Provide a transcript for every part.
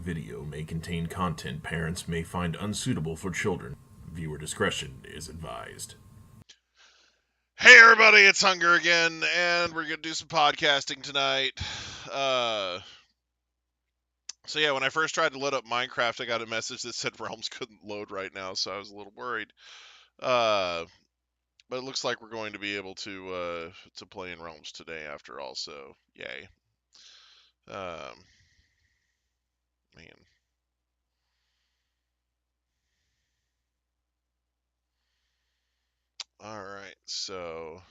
video may contain content parents may find unsuitable for children. Viewer discretion is advised. Hey everybody, it's Hunger again, and we're gonna do some podcasting tonight. So yeah, when I first tried to load up Minecraft, I got a message that said Realms couldn't load right now, so I was a little worried. But it looks like we're going to be able to play in Realms today after all, so yay. Man. Alright, so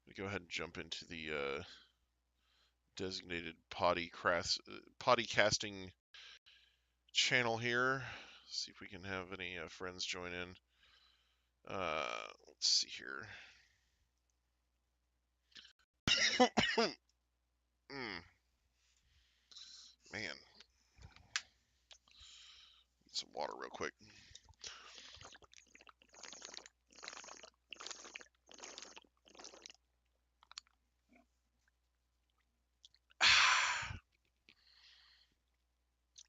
we go ahead and jump into the designated podcasting channel here. See if we can have any friends join in. Let's see here. Man. Get some water real quick.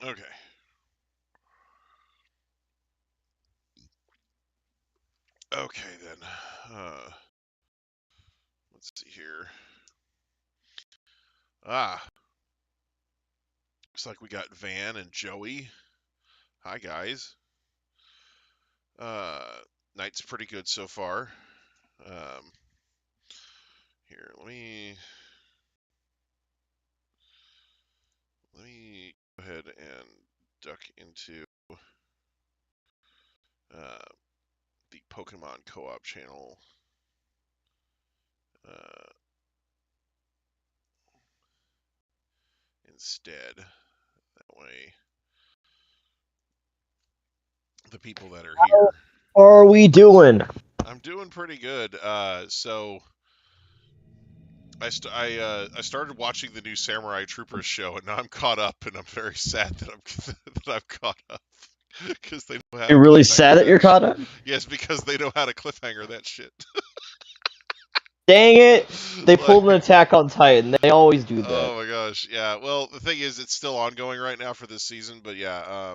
Okay. Okay then. Let's see here. Looks like we got Van and Joey. Hi guys. Night's pretty good so far. Here, let me go ahead and duck into the Pokemon co-op channel. Instead, that way the people that are here. How are we doing? I'm doing pretty good. So I started watching the new Samurai Troopers show, and now I'm caught up, and I'm very sad that I'm caught up because they know how. You're really sad that you're caught up? Yes, because they know how to cliffhanger that shit. Dang it! They pulled an Attack on Titan. They always do that. Oh my gosh, yeah. Well, the thing is, it's still ongoing right now for this season, but yeah,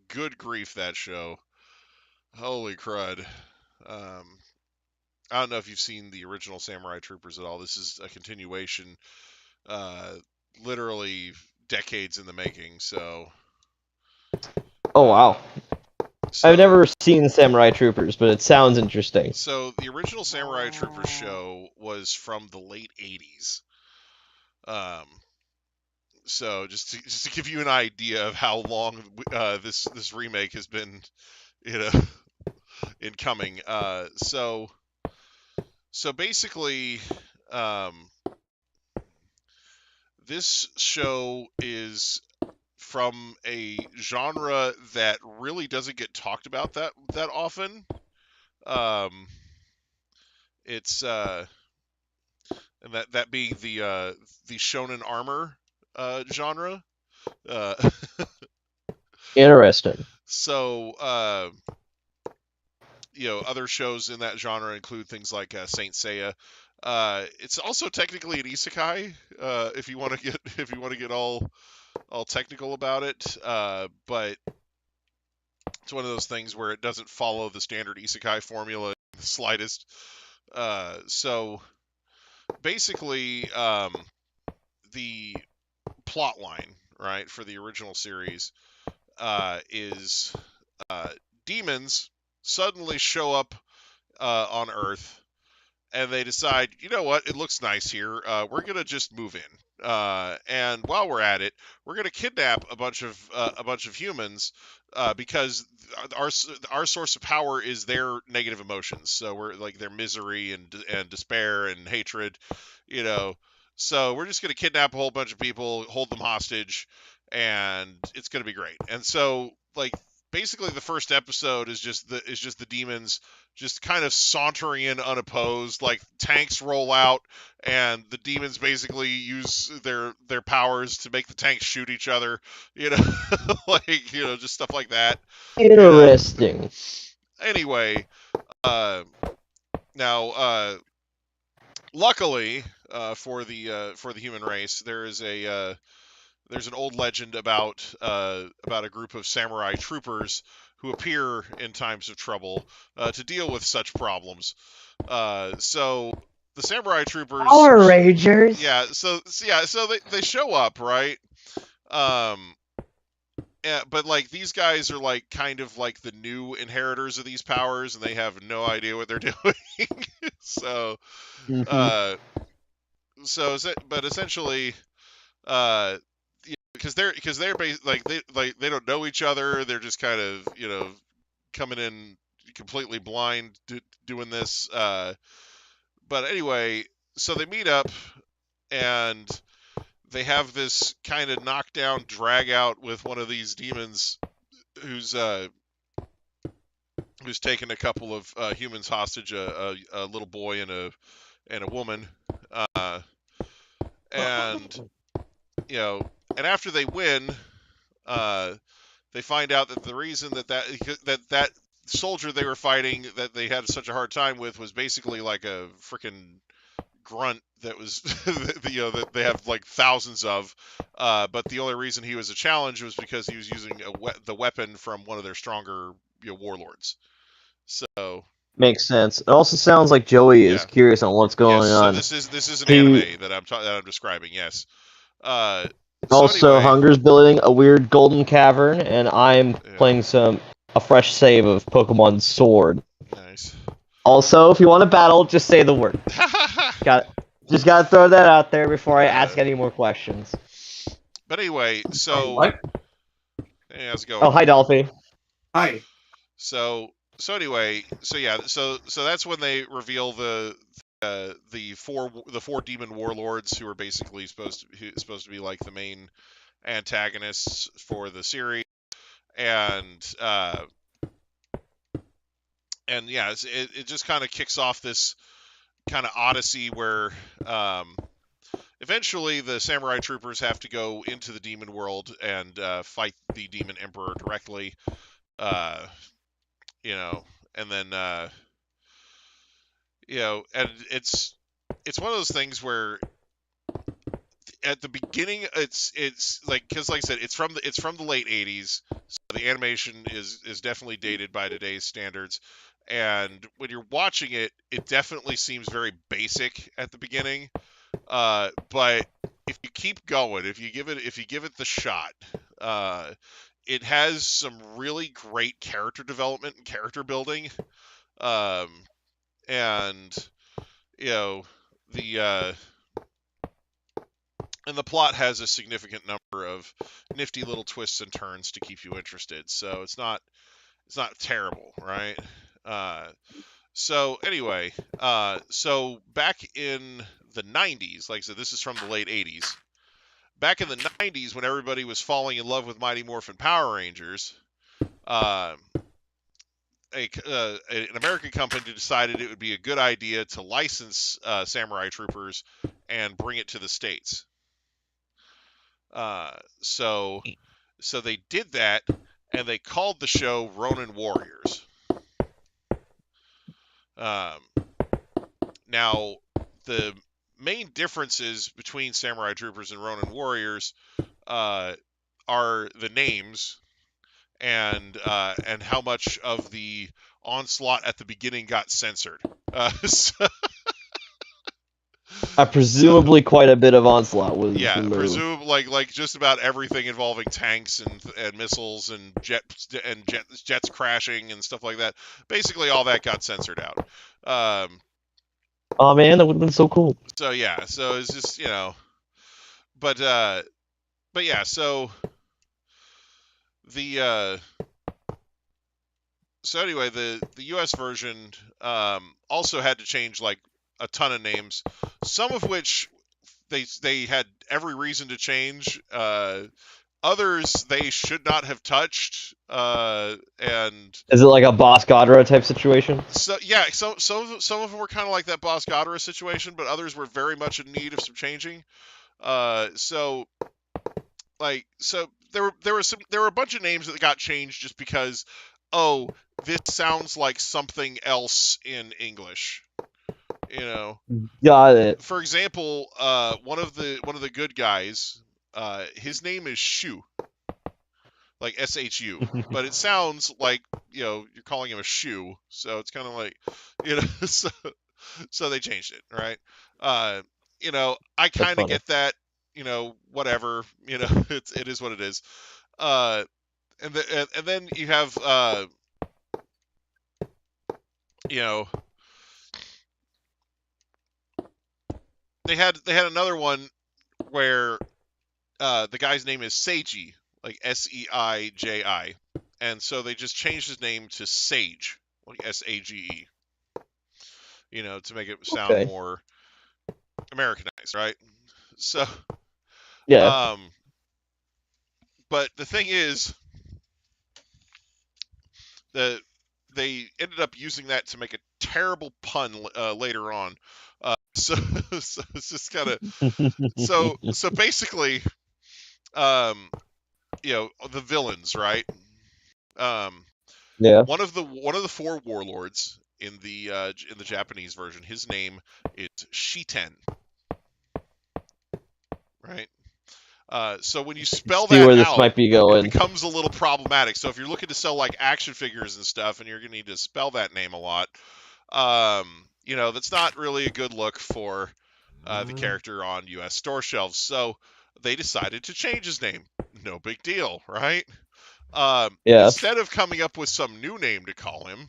good grief, that show. Holy crud. I don't know if you've seen the original Samurai Troopers at all. This is a continuation, literally decades in the making, so... Oh, wow. I've never seen Samurai Troopers, but it sounds interesting. So, the original Samurai Troopers show was from the late 80s. So, just to give you an idea of how long this remake has been, incoming. So basically, this show is from a genre that really doesn't get talked about that often. It's and that being the shonen armor genre. Interesting. So other shows in that genre include things like Saint Seiya. It's also technically an isekai, if you want to get all technical about it. But it's one of those things where it doesn't follow the standard isekai formula in the slightest. So basically, the plot line, right, for the original series is demons suddenly show up on Earth, and they decide, you know what, it looks nice here. We're gonna just move in, and while we're at it, we're gonna kidnap a bunch of humans because our source of power is their negative emotions. So we're like their misery and despair and hatred, So we're just gonna kidnap a whole bunch of people, hold them hostage, and it's gonna be great. And so like basically the first episode is just the demons just kind of sauntering in unopposed. Like tanks roll out and the demons basically use their powers to make the tanks shoot each other, just stuff like that. Interesting. Anyway, now luckily for the human race, there is a there's an old legend about a group of samurai troopers who appear in times of trouble to deal with such problems. So the samurai troopers, Power Rangers. so they show up, right? Um, but like these guys are like kind of like the new inheritors of these powers, and they have no idea what they're doing. so, Mhm. uh, but essentially, uh, because they don't know each other. They're just kind of coming in completely blind doing this. But anyway, so they meet up and they have this kind of knockdown drag out with one of these demons who's taken a couple of humans hostage, a little boy and a woman, uh, and and after they win, uh, they find out that the reason that soldier they were fighting that they had such a hard time with was basically like a freaking grunt that was that they have like thousands of, but the only reason he was a challenge was because he was using the weapon from one of their stronger warlords. So Makes sense. It also sounds like Joey is yeah, curious on what's yes. going So on. this is an He anime that I'm describing. Yes. So also anyway, Hunger's building a weird golden cavern, and I'm yeah, playing a fresh save of Pokemon Sword. nice. Also, if you want to battle, just say the word. Just gotta throw that out there before I ask any more questions. But anyway, so What? hey, how's it going? Oh, hi, Dolphy. Hi. So anyway, so that's when they reveal the four demon warlords who are basically supposed to be like the main antagonists for the series, and yeah, it just kind of kicks off this kind of odyssey where eventually the samurai troopers have to go into the demon world and fight the demon emperor directly, uh, and then and it's one of those things where at the beginning it's like because like I said it's from the late 80s, so the animation is definitely dated by today's standards, and when you're watching it definitely seems very basic at the beginning, but if you keep going, if you give it the shot, it has some really great character development and character building, um, and you know the and the plot has a significant number of nifty little twists and turns to keep you interested. So it's not terrible, right? Uh, so anyway, so back in the 90s, like I said, this is from the late 80s. Back in the 90s, when everybody was falling in love with Mighty Morphin Power Rangers, uh, an American company decided it would be a good idea to license Samurai Troopers and bring it to the States. Uh, so they did that, and they called the show Ronin Warriors. Now, the main differences between Samurai Troopers and Ronin Warriors are the names and how much of the onslaught at the beginning got censored. So, Presumably quite a bit of onslaught was removed. presume like just about everything involving tanks and missiles and jets crashing and stuff like that. Basically, all that got censored out. Oh man, that would have been so cool. So yeah, so it's just but yeah, so the so anyway, the U.S. version also had to change like a ton of names, some of which they had every reason to change. Others they should not have touched. And is it like a Boss Godra type situation? So yeah, some of them were kind of like that Boss Godra situation, but others were very much in need of some changing. So there were a bunch of names that got changed just because, oh, this sounds like something else in English. Got it. For example, one of the good guys, his name is Shu, like SHU, but it sounds like you're calling him a shoe, so it's kind of like so they changed it, right? I kind of funny. get that, whatever, it is what it is. And then you have they had another one where the guy's name is Seiji, like Seiji, and so they just changed his name to Sage, like Sage, to make it sound Okay. more Americanized, right? So, Yeah. but the thing is, they ended up using that to make a terrible pun later on. So it's just kind of so basically, the villains, right? Yeah. One of the four warlords in the Japanese version, his name is Shiten, right? So when you spell See that where this out, might be it going. becomes a little problematic. So if you're looking to sell like action figures and stuff, and you're gonna need to spell that name a lot, that's not really a good look for the character on U.S. store shelves. So they decided to change his name. No big deal, right? Yeah. Instead of coming up with some new name to call him,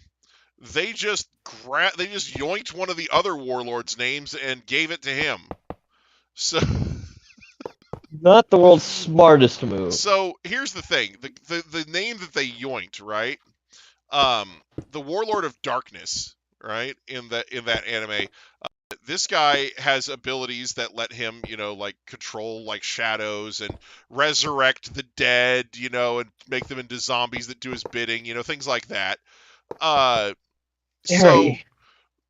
they just yoinked one of the other warlords' names and gave it to him. So Not the world's smartest move. So here's the thing: the name that they yoinked, right? The Warlord of Darkness, right? In that anime, this guy has abilities that let him, like control like shadows and resurrect the dead, and make them into zombies that do his bidding, things like that. So Harry.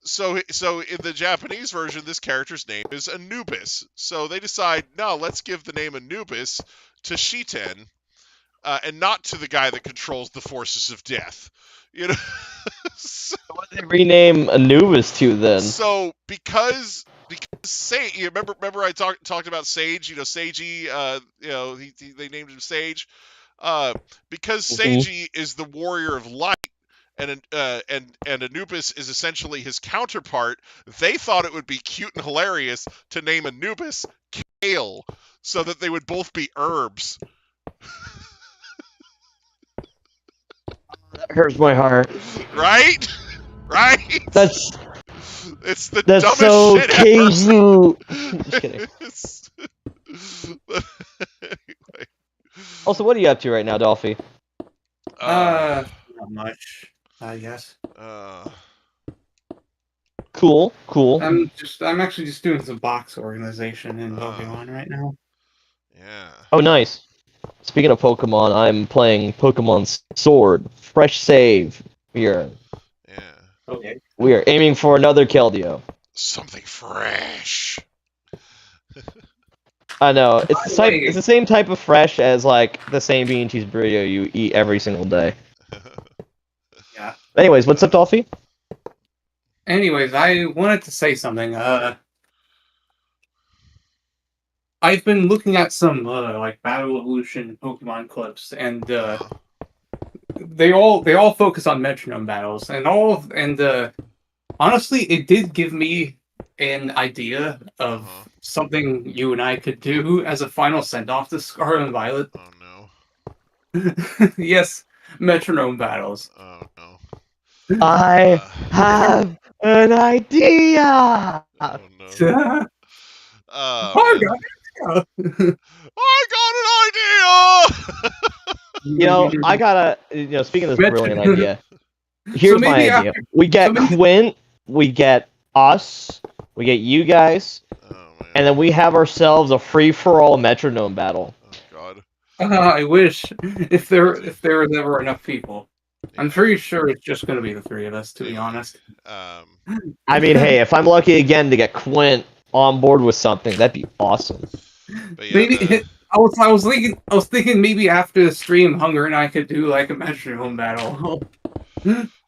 so in the Japanese version, this character's name is Anubis. So they decide, no, let's give the name Anubis to Shiten, and not to the guy that controls the forces of death. So, What did they rename Anubis to then? so because Sage, you remember I talked about Sage, Seiji, they named him Sage, because Seiji is the warrior of light. And Anubis is essentially his counterpart. They thought it would be cute and hilarious to name Anubis Kale, so that they would both be herbs. That hurts my heart. Right? Right? That's dumbest so shit Keiju. ever. Just kidding. Anyway. Also, what are you up to right now, Dolphy? Not much, I guess. Cool. I'm actually just doing some box organization in Pokemon right now. Yeah. Oh, nice. Speaking of Pokemon, I'm playing Pokemon Sword. Fresh save. Yeah. Okay. We are aiming for another Keldeo. Something fresh. I know. It's By the the type. way- It's the same type of fresh as like the same bean cheese burrito you eat every single day. Yeah. Anyways, what's up, Dolphy? Anyways, I wanted to say something. I've been looking at some like Battle Evolution Pokemon clips, and they all focus on metronome battles, and honestly, it did give me an idea of something you and I could do as a final send off to Scarlet and Violet. Oh no. Yes, metronome battles. Oh no. I have an idea. Oh no. I got it. I got an idea. I gotta. Speaking of this brilliant idea, So here's my maybe idea. We get Quint, we get us, we get you guys, Oh man. and then we have ourselves a free-for-all metronome battle. Oh god. I wish if there was ever enough people. I'm pretty sure it's just going to be the three of us, to be honest. I mean, hey, if I'm lucky again to get Quint on board with something, that'd be awesome. But yeah, Maybe I was thinking maybe after the stream, Hunger and I could do like a metronome battle.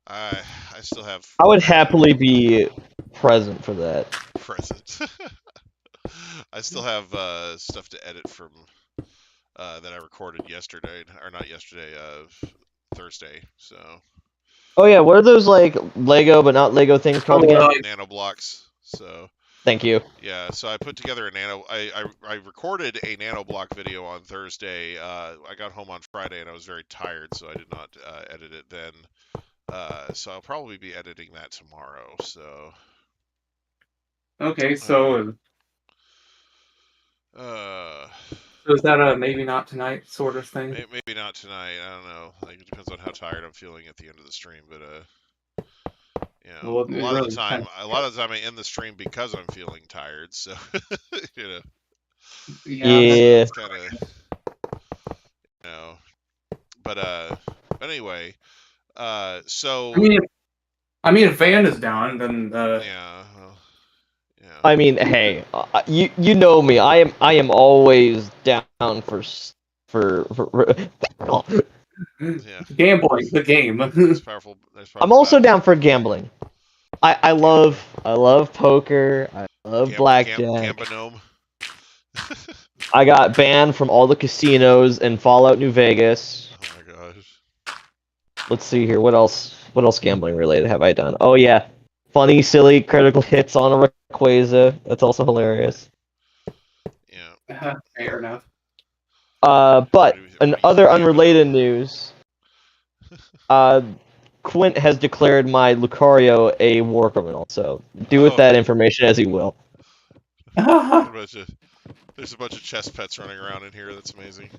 I still have I would happily be present for that. present. I still have stuff to edit from that I recorded yesterday, or not yesterday, Thursday. So Oh yeah, what are those like Lego but not Lego things called Oh, again? nano blocks. So Thank you. yeah, so I put together a I recorded a nano block video on Thursday. I got home on Friday and I was very tired, so I did not edit it then. So I'll probably be editing that tomorrow. So okay, so uh, is that a maybe not tonight sort of thing? maybe not tonight. I don't know. Like it depends on how tired I'm feeling at the end of the stream, but you know, Well, a it lot of really the time, depends. I end the stream because I'm feeling tired. So you know, Yeah, Yeah. it's kind of you know, but anyway, so I mean, if Van is down, then yeah, well, yeah. I mean, hey, you know me. I am always down for Yeah, gambling, the game. that's powerful. That's I'm powerful. also down for gambling. I love poker. I love blackjack. Gambanome. I got banned from all the casinos in Fallout New Vegas. Oh my gosh. Let's see here. What else? What else gambling related have I done? Oh yeah, funny, silly critical hits on a Rayquaza. That's also hilarious. Yeah. Fair enough. But in What do you other think, unrelated Gambanome? news, Quint has declared my Lucario a war criminal. So do with Oh, that information as you will. there's a bunch of chess pets running around in here. That's amazing.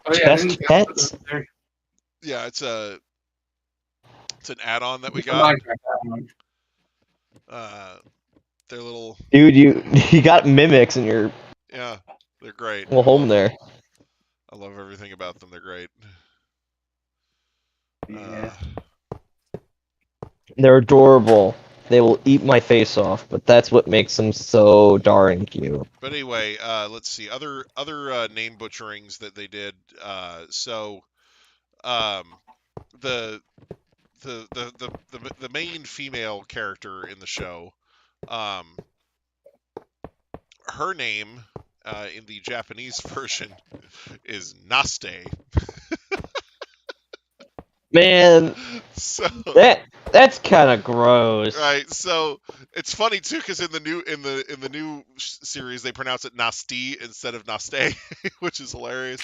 Oh yeah, Chest pets? Yeah, it's an add-on that we The got. Minecraft one. They're little. Dude, you got mimics in your Yeah, they're great. little I home love there. them. I love everything about them. They're great. Yeah. They're adorable. They will eat my face off, but that's what makes them so darn cute. But anyway, let's see other name butcherings that they did. So, the the main female character in the show, her name in the Japanese version is Naste. Man, So that's kind of gross. right, so it's funny too because in the new series they pronounce it Nasti instead of Naste, which is hilarious.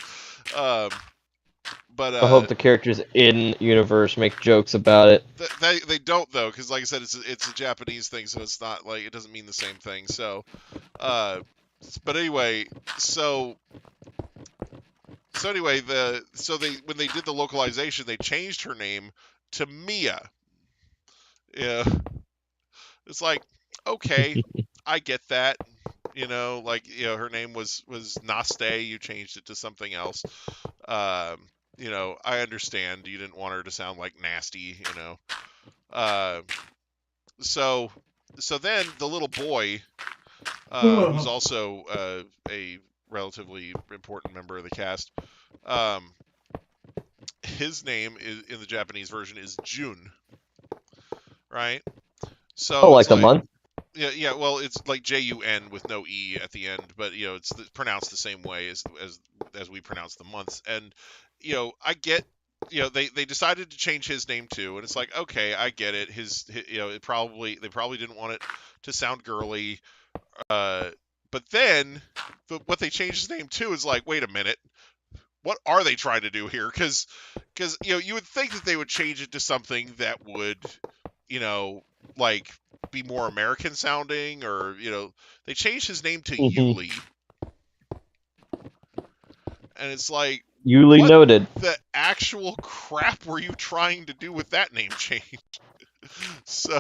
But I hope the characters in universe make jokes about it. they don't though, because like I said, it's a Japanese thing, so it's not like it doesn't mean the same thing. So, but anyway, so anyway, when they did the localization, they changed her name to Mia. Yeah, it's like okay, I get that. You know, like her name was Naste. You changed it to something else. I understand you didn't want her to sound like nasty. So then the little boy, who's also a relatively important member of the cast, his name is in the Japanese version is Jun, right? So Oh, it's like the month? yeah. Well, it's like Jun with no e at the end, but it's pronounced the same way as we pronounce the months. And I get, they decided to change his name too, and it's like okay, I get it. They probably didn't want it to sound girly, but then what they changed his name to is like, wait a minute, what are they trying to do here? Because you would think that they would change it to something that would like be more American sounding, or they changed his name to Yuli, and it's like, Yuli what noted. the actual crap were you trying to do with that name change? So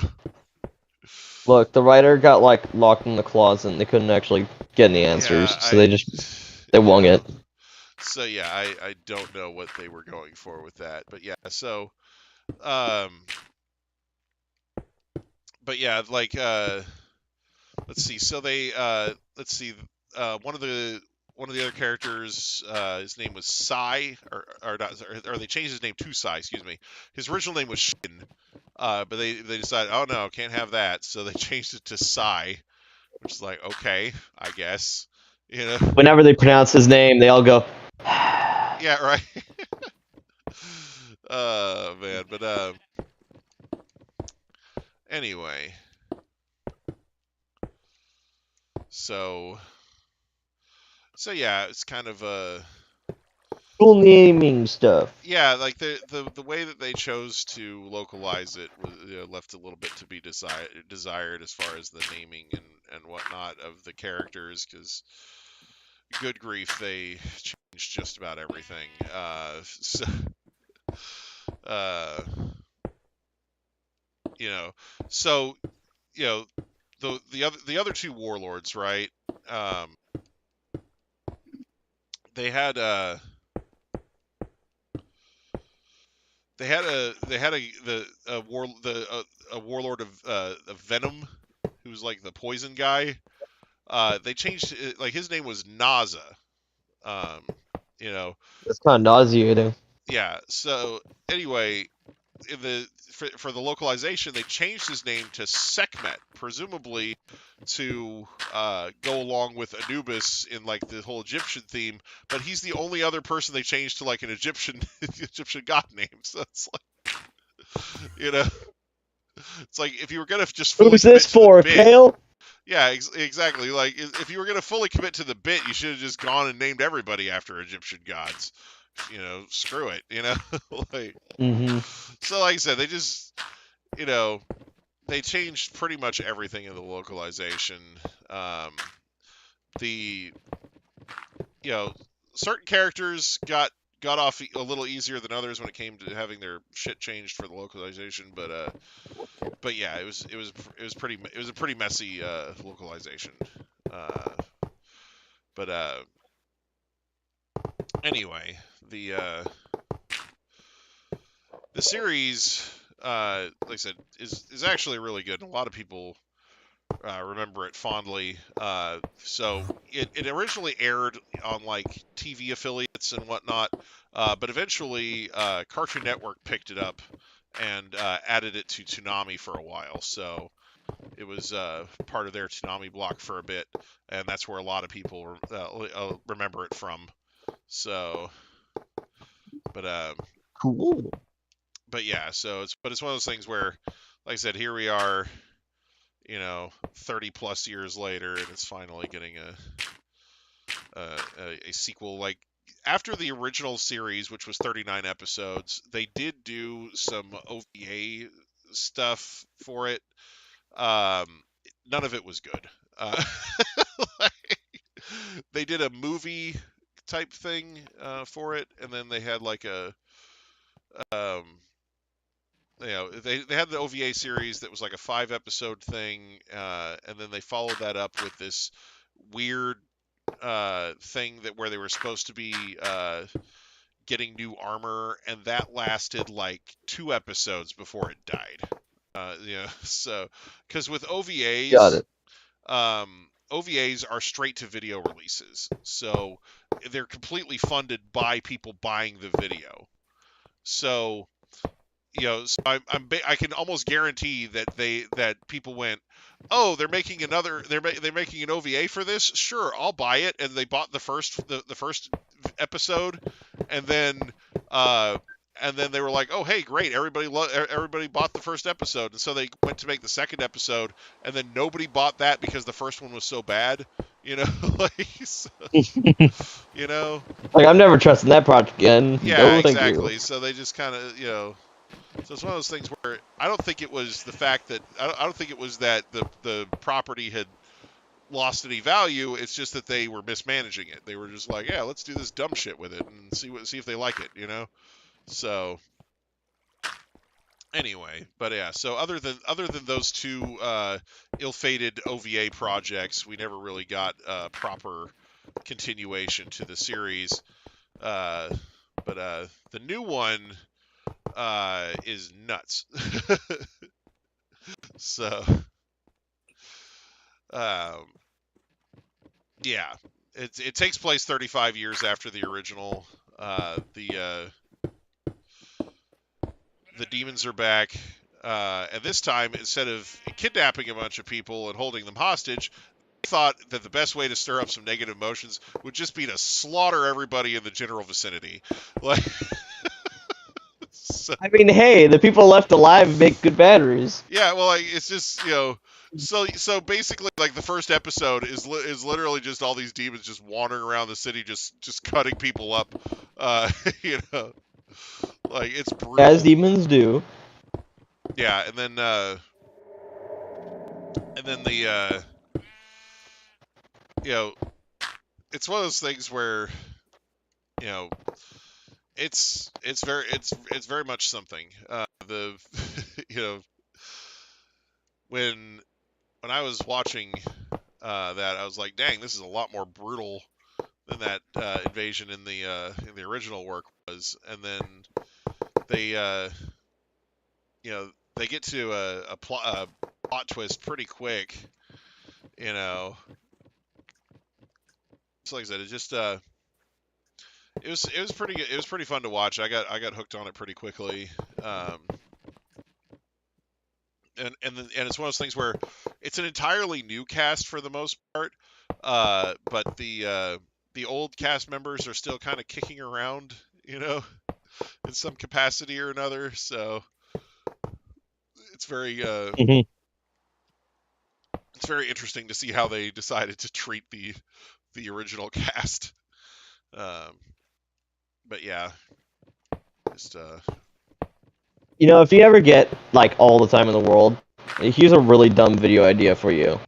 Look, the writer got like locked in the closet and they couldn't actually get any answers, so they wung it. So yeah, I don't know what they were going for with that, but yeah, so but yeah, like let's see. So they let's see. One of the other characters, his name was Sai, or not, or they changed his name to Sai. Excuse me. His original name was Shin, but they decided, oh no, can't have that, so they changed it to Sai, which is like, okay, I guess. You know? Whenever they pronounce his name, they all go. Yeah, right. Man, but anyway, so yeah, it's kind of Cool naming stuff. yeah, like the way that they chose to localize it was, left a little bit to be desired as far as the naming and whatnot of the characters, because good grief, they changed just about everything. Uh, you know, so you know the other two warlords, right? Um, they had a warlord of Venom, who's like the poison guy. They changed it, like his name was Naza. Um, you know, It's kind of nauseating. yeah. So anyway, for the localization, they changed his name to Sekhmet, presumably to go along with Anubis in like the whole Egyptian theme. But he's the only other person they changed to like an Egyptian Egyptian god name. So it's like, you know, it's like if you were gonna just fully Who's commit this to the for, bit. Kale? Yeah, exactly. Like if you were gonna fully commit to the bit, you should have just gone and named everybody after Egyptian gods. You know, screw it. You know, like. Mm-hmm. So like I said, they just, you know, they changed pretty much everything in the localization. Um, the you know certain characters got off a little easier than others when it came to having their shit changed for the localization, but yeah, it was a pretty messy localization. Uh, but anyway, the series, like I said, is actually really good, and a lot of people remember it fondly. So it originally aired on like TV affiliates and whatnot, but eventually Cartoon Network picked it up and added it to Toonami for a while. So it was part of their Toonami block for a bit, and that's where a lot of people remember it from. So, but Cool. but yeah, it's one of those things where, like I said, here we are, 30 plus years later, and it's finally getting a sequel. Like after the original series, which was 39 episodes, they did do some OVA stuff for it. Um, None of it was good. Like, they did a movie type thing for it, and then they had like um, they had the OVA series that was like a 5 episode thing, and then they followed that up with this weird thing that where they were supposed to be getting new armor, and that lasted like 2 episodes before it died. So because with Got OVAs, it. OVAs are straight to video releases, so they're completely funded by people buying the video. So so I can almost guarantee that people went, oh, they're making they're making an OVA for this. Sure, I'll buy it, and they bought the first episode, and then uh, they were like, oh, hey, great, everybody bought the first episode, and so they went to make the second episode, and then nobody bought that because the first one was so bad, like, so, Like, I'm never trusting that project again. yeah, No, thank you. exactly. So they just kind of, So it's one of those things where I don't think it was the fact that I don't think it was that the property had lost any value. It's just that they were mismanaging it. They were just like, yeah, let's do this dumb shit with it and see if they like it, So anyway, but yeah. So other than those two ill-fated OVA projects, we never really got a proper continuation to the series. But the new one is nuts. So, um, yeah, it takes place 35 years after the original. The demons are back, and this time instead of kidnapping a bunch of people and holding them hostage, thought that the best way to stir up some negative emotions would just be to slaughter everybody in the general vicinity. Like, so, I mean, hey, the people left alive make good batteries. yeah, well, like, it's just, you know, so basically, like, the first episode is literally just all these demons just wandering around the city, just cutting people up. You know, like, it's brutal. As demons do. Yeah, and then the you know, it's one of those things where, you know, it's very much something. The you know, when I was watching that, I was like, dang, this is a lot more brutal than that invasion in the original work was. And then they you know, they get to a plot twist pretty quick. You know, so like I said, it just it was pretty good. It was pretty fun to watch. I got hooked on it pretty quickly. And it's one of those things where it's an entirely new cast for the most part, but the old cast members are still kind of kicking around, you know, in some capacity or another. So it's very Mhm. it's very interesting to see how they decided to treat the original cast. But yeah, just You know, if you ever get, like, all the time in the world, here's a really dumb video idea for you.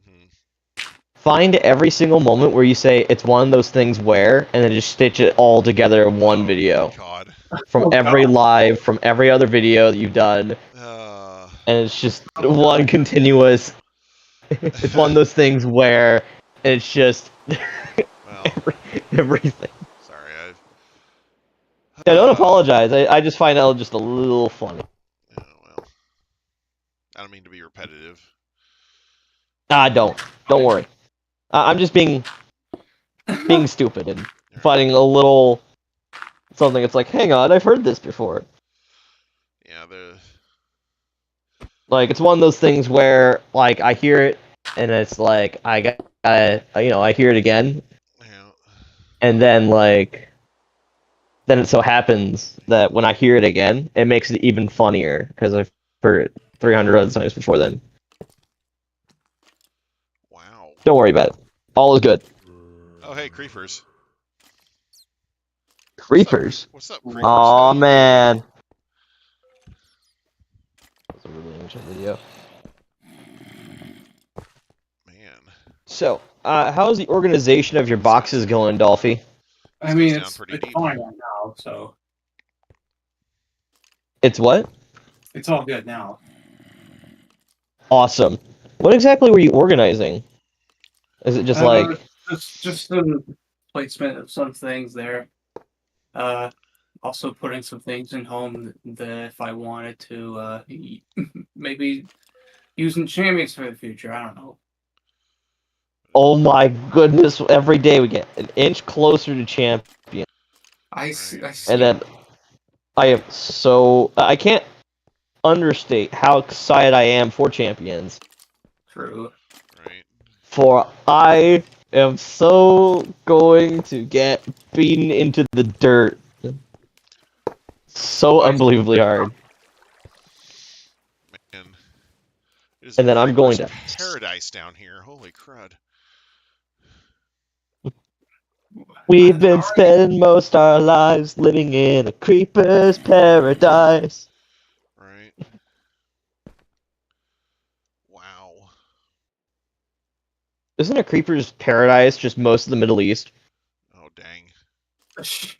Find every single moment where you say it's one of those things where, and then just stitch it all together in one video. God. From every live, from every other video that you've done. And it's just one continuous... It's one of those things where it's just... Well, everything. sorry, Yeah, don't apologize. I just find that just a little funny. yeah, well, I don't mean to be repetitive. Don't worry. I'm just being stupid and finding a little something. It's like, hang on, I've heard this before. Yeah, Like, it's one of those things where, like, I hear it and it's like I hear it again, yeah. and then then it so happens that when I hear it again, it makes it even funnier because I've heard it 300 other times before then. Wow. Don't worry about it. All is good. Oh, hey, creepers. Creepers. What's up, creepers? Aw, man. That's a really ancient video. Man. So, how's the organization of your boxes going, Dolphy? I mean, Sounds it's pretty neat. fine right now, so It's what? it's all good now. Awesome. What exactly were you organizing? Is it just like... Just some placement of some things there. Also putting some things in home that if I wanted to, maybe using champions for the future. I don't know. Oh my goodness, every day we get an inch closer to champion. I see. And then I am so... I can't understate how excited I am for champions. True. Right. For I am so going to get beaten into the dirt. So unbelievably hard. Man. It is And then I'm going creeper's to... paradise down here. Holy crud. We've been spending most our lives living in a creeper's paradise. Right. Wow. Isn't a creeper's paradise just most of the Middle East? Oh, dang. Just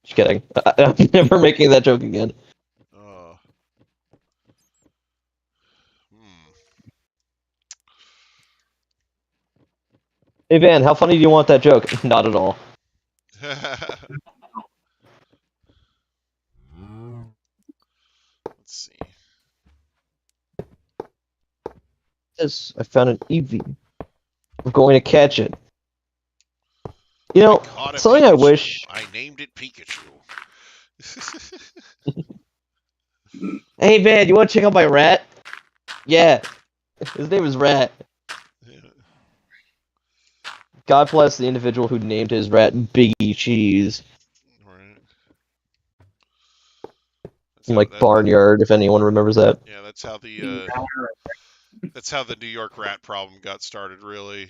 kidding. I'm never making that joke again. Hey Van, how funny do you want that joke? Not at all. Let's see. Yes, I found an Eevee. We're going to catch it. You know, Caught a something I Pikachu. wish... I named it Pikachu. Hey Van, you want to check out my rat? Yeah. His name is Rat. God bless the individual who named his rat Biggie Cheese. Right. From, like, Barnyard, if anyone remembers that. Yeah, that's how the New York rat problem got started. Really.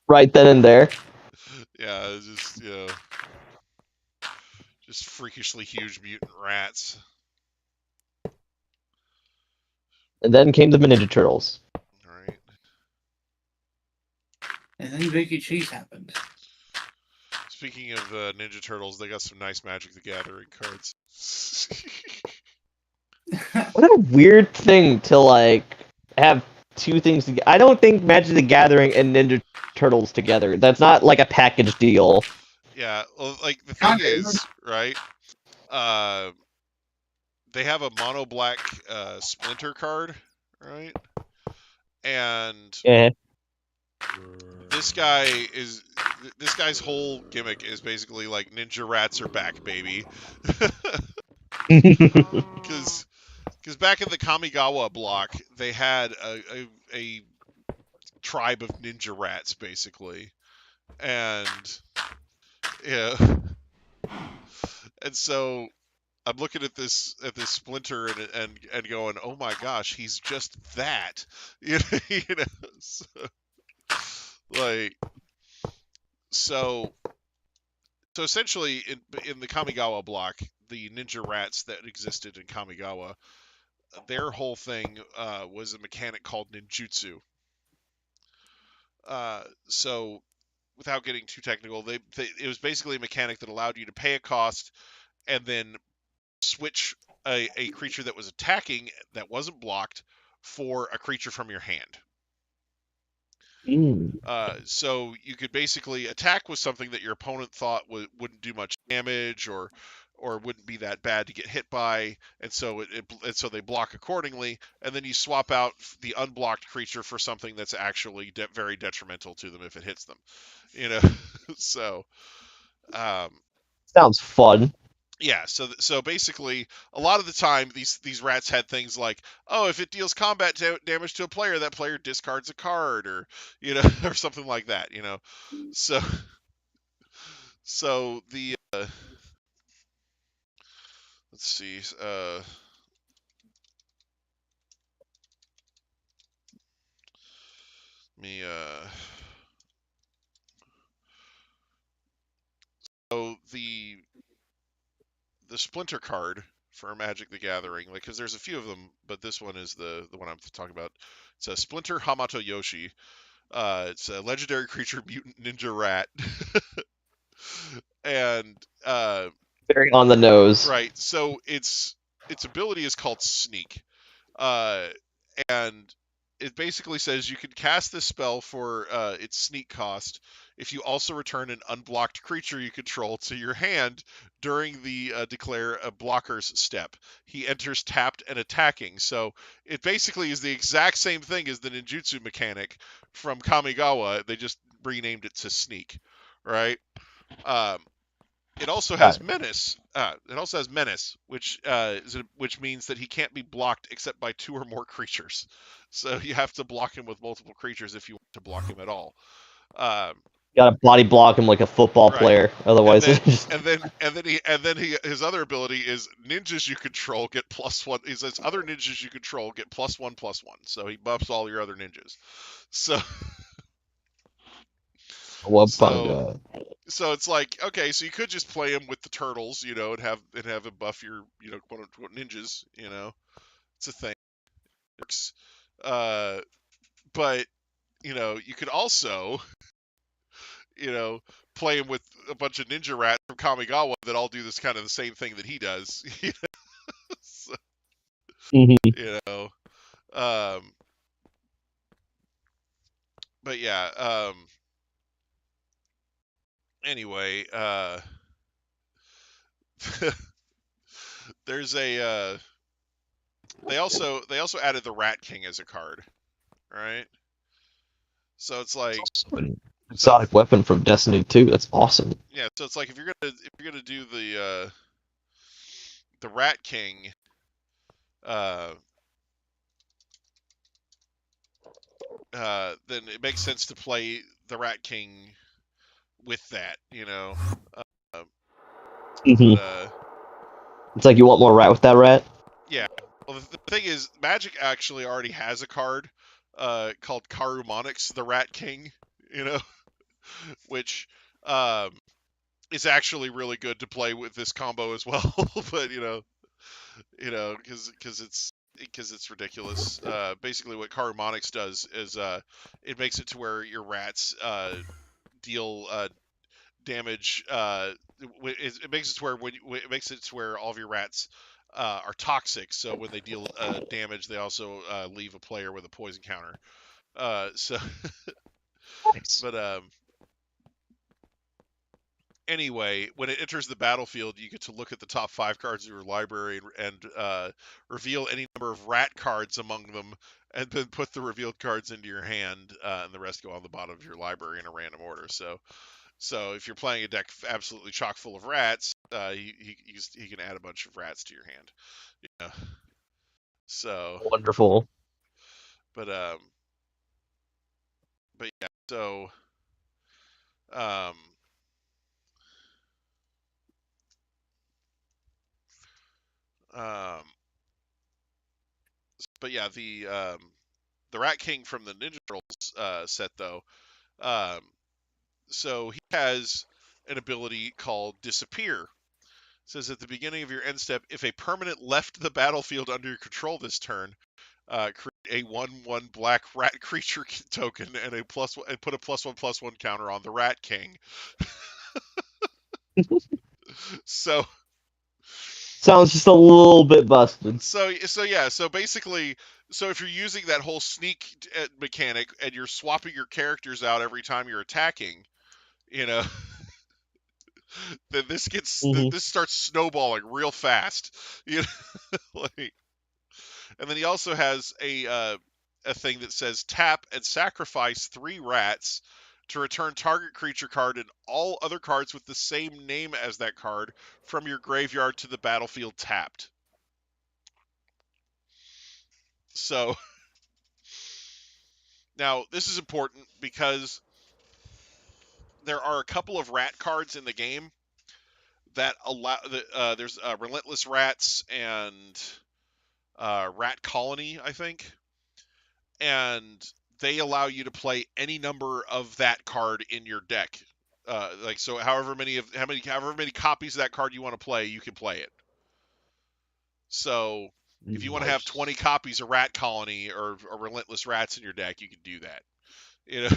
Right then and there. Yeah, it's just just freakishly huge mutant rats. And then came the Ninja Turtles. Right. And then Biggie Cheese happened. Speaking of Ninja Turtles, they got some nice Magic the Gathering cards. What a weird thing to, like, have two things together. I don't think Magic the Gathering and Ninja Turtles together. That's not, like, a package deal. Yeah, well, like, the thing is, right, they have a mono black Splinter card, right? And Yeah. this guy's whole gimmick is basically like ninja rats are back, baby. Because back in the Kamigawa block, they had a tribe of ninja rats, basically, and yeah, and so I'm looking at this Splinter and going, oh my gosh, he's just that, you know, so, like, so essentially in the Kamigawa block, the ninja rats that existed in Kamigawa, their whole thing was a mechanic called ninjutsu. So without getting too technical, it was basically a mechanic that allowed you to pay a cost and then switch a creature that was attacking that wasn't blocked for a creature from your hand. So you could basically attack with something that your opponent thought wouldn't do much damage or wouldn't be that bad to get hit by, and so so they block accordingly, and then you swap out the unblocked creature for something that's actually very detrimental to them if it hits them, you know. So Sounds fun. yeah, so basically, a lot of the time, these rats had things like, oh, if it deals combat damage to a player, that player discards a card, or or something like that, So the let's see, me so the Splinter card for Magic the Gathering, like, because there's a few of them, but this one is the one I'm talking about. It's a Splinter Hamato Yoshi. It's a legendary creature, mutant ninja rat, and Very on the nose. right. So its ability is called Sneak, uh, and it basically says you can cast this spell for its Sneak cost if you also return an unblocked creature you control to your hand during the declare a blocker's step. He enters tapped and attacking. So it basically is the exact same thing as the ninjutsu mechanic from Kamigawa. They just renamed it to Sneak, right? Um, it also has menace. Which means that he can't be blocked except by two or more creatures. So you have to block him with multiple creatures if you want to block him at all. Gotta body block him like a football player, otherwise. And then his other ability is ninjas you control get +1. He says other ninjas you control get +1/+1. So he buffs all your other ninjas. So. So it's like, okay, so you could just play him with the turtles, and have him buff your, quote unquote ninjas, It's a thing. It works. But you could also, play him with a bunch of ninja rats from Kamigawa that all do this kind of the same thing that he does. So, but yeah, anyway, there's a they also added the Rat King as a card, right? So it's like exotic weapon from Destiny 2. That's awesome. Yeah, so it's like if you're gonna do the Rat King, then it makes sense to play the Rat King with that, Uh, Mhm. but It's like you want more rat with that rat. yeah. Well, the thing is, Magic actually already has a card called Karumonix, the Rat King, you know, which um, is actually really good to play with this combo as well. But because it's ridiculous. Basically, what Karumonix does is it makes it to where your rats deal damage. It makes it to where it makes it to where all of your rats are toxic. So when they deal damage, they also leave a player with a poison counter. So, Nice. but anyway, when it enters the battlefield, you get to look at the top 5 cards of your library and reveal any number of rat cards among them, and then put the revealed cards into your hand, and the rest go on the bottom of your library in a random order. So if you're playing a deck absolutely chock full of rats, he can add a bunch of rats to your hand. Yeah. So, Wonderful. but yeah. So um, um, but yeah, the Rat King from the Ninja Turtles set though. Um, so he has an ability called Disappear. It says at the beginning of your end step, if a permanent left the battlefield under your control this turn, create a 1/1 black rat creature token and and put a +1/+1 counter on the Rat King. So Sounds just a little bit busted. so basically, so if you're using that whole sneak mechanic and you're swapping your characters out every time you're attacking, you know, then Hmm. this starts snowballing real fast. You know, like, and then he also has a thing that says tap and sacrifice 3 rats to return target creature card and all other cards with the same name as that card from your graveyard to the battlefield tapped. So now this is important because there are a couple of rat cards in the game that allow there's relentless rats and rat colony, I think, and they allow you to play any number of that card in your deck. Like so, however many copies of that card you want to play, you can play it. So if you want to have 20 Nice. copies of Rat Colony or Relentless Rats in your deck, you can do that. You know,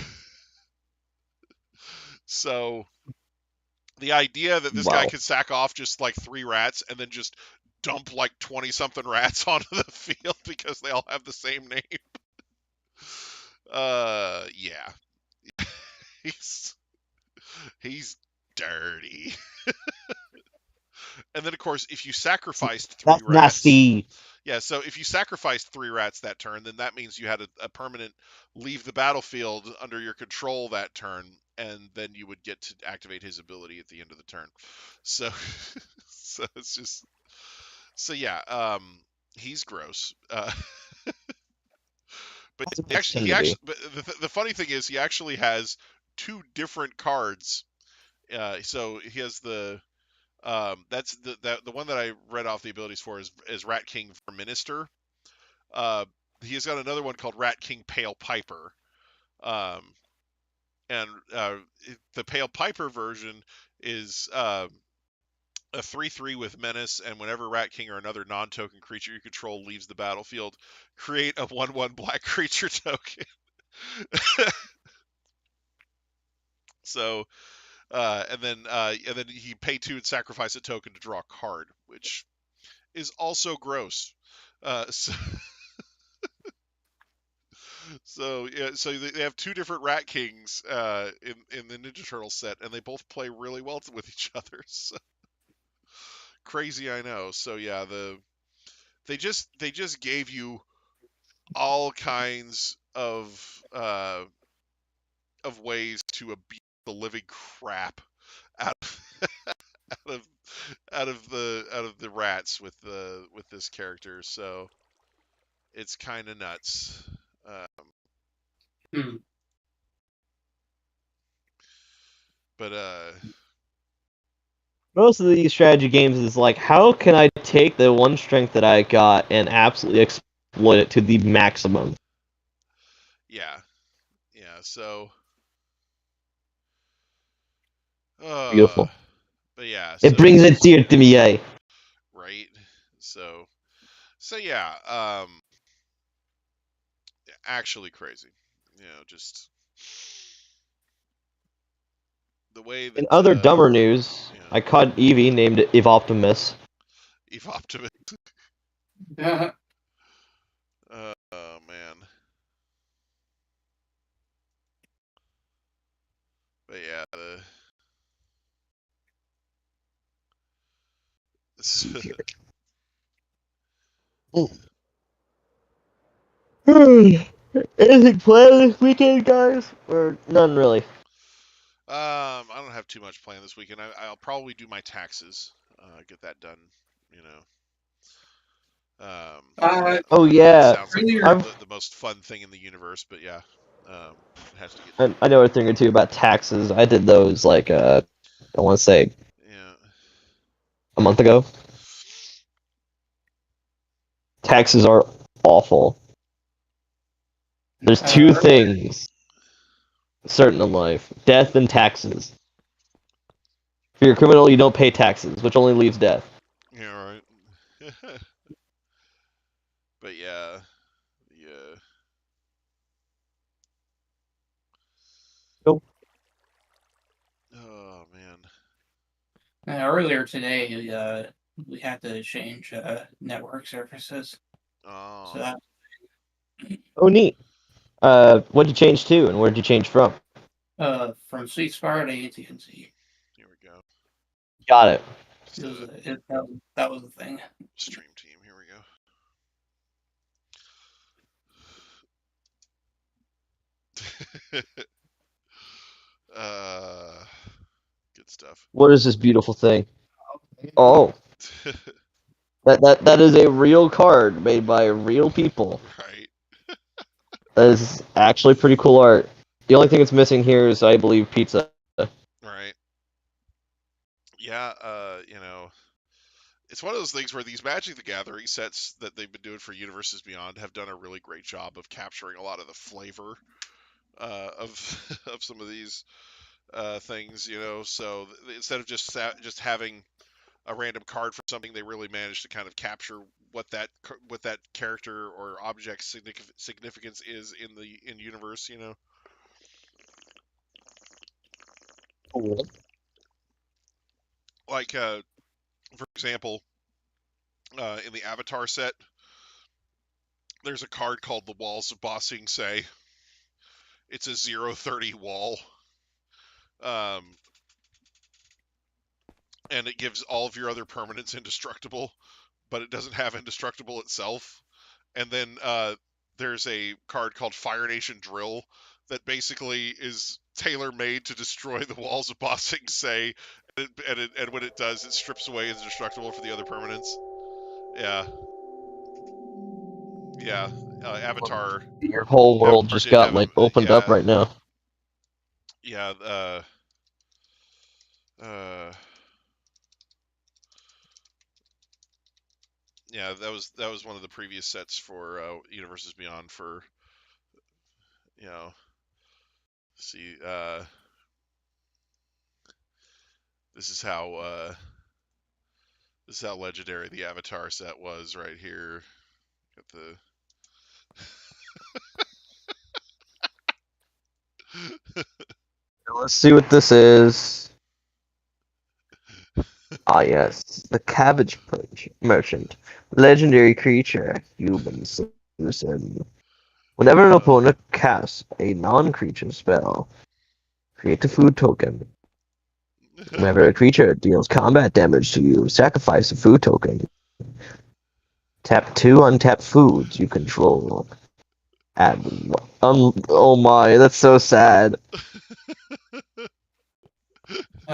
so the idea that this guy Wow. could sack off just like 3 rats and then just dump like 20 something rats onto the field because they all have the same name. Yeah, he's he's dirty. And then, of course, if you sacrificed 3 That's rats, nasty. yeah, so if you sacrificed 3 rats that turn, then that means you had a permanent leave the battlefield under your control that turn, and then you would get to activate his ability at the end of the turn. So, so it's just, so yeah, he's gross. But That's what they tend to be. but the funny thing is, he actually has 2 different cards. So he has that's the one that I read off the abilities for is Rat King for Minister. Uh, he has got another one called Rat King Pale Piper. Um, and the Pale Piper version is a 3/3 with Menace, and whenever Rat King or another non-token creature you control leaves the battlefield, create a 1/1 black creature token. So, and then he pay 2 and sacrifice a token to draw a card, which is also gross. So, so yeah, so they have 2 different Rat Kings in the Ninja Turtle set, and they both play really well with each other. So, crazy, I know. So yeah, they just gave you all kinds of ways to abuse the living crap out of out of the rats with this character. So it's kind of nuts. Um, Hmm. But Most of these strategy games is like, how can I take the one strength that I got and absolutely exploit it to the maximum? yeah. So, Beautiful. but yeah. It So brings it's it just, dear to me, eh? right. So yeah. Actually crazy. Just the way In that other dumber news, I caught Eevee named Evoptimus. Eve Optimus. Yeah. Oh man. But yeah. See The, here. Anything planned this weekend, guys? Or none really? I don't have too much planned this weekend. I'll probably do my taxes. Get that done. You know. Oh yeah, Sounds like Earlier, the most fun thing in the universe, but yeah. It has to get done. I know a thing or two about taxes. I did those like I want to say Yeah. a month ago. Taxes are awful. There's two earlier, things certain in life: death and taxes. If you're a criminal, you don't pay taxes, which only leaves death. Yeah. Right. But yeah. Yeah. Nope. Oh man. earlier today, we had to change network services. So Oh. that Oh, neat. What'd you change to, and where'd you change from? from Sweet Spire to AT&T. Here we go. Got it. Just a That was the thing. stream team. Here we go. Good stuff. What is this beautiful thing? Oh, that is a real card made by real people. Right. That is actually pretty cool art. The only thing it's missing here is, I believe, pizza. Right. Yeah. It's one of those things where these Magic the Gathering sets that they've been doing for Universes Beyond have done a really great job of capturing a lot of the flavor of of some of these things. So instead of just having a random card for something, they really managed to kind of capture what that character or object significance is in universe. Like for example, in the Avatar set, there's a card called the Walls of Ba Sing Se. It's a 0/30 wall. Um, and it gives all of your other permanents indestructible, but it doesn't have indestructible itself. And then there's a card called Fire Nation Drill that basically is tailor made to destroy the walls of Ba Sing Se, and when it does, it strips away indestructible for the other permanents. Yeah, yeah. Avatar Your whole world just did got have a like opened up right now. yeah. Uh, yeah, that was one of the previous sets for Universes Beyond for you know see this is how legendary the Avatar set was right here. Got the Let's see what this is. Ah, yes, the Cabbage Merchant, legendary creature, human citizen. Whenever an opponent casts a non-creature spell, create a food token. Whenever a creature deals combat damage to you, sacrifice a food token. Tap 2 untapped foods you control. Add oh my, that's so sad.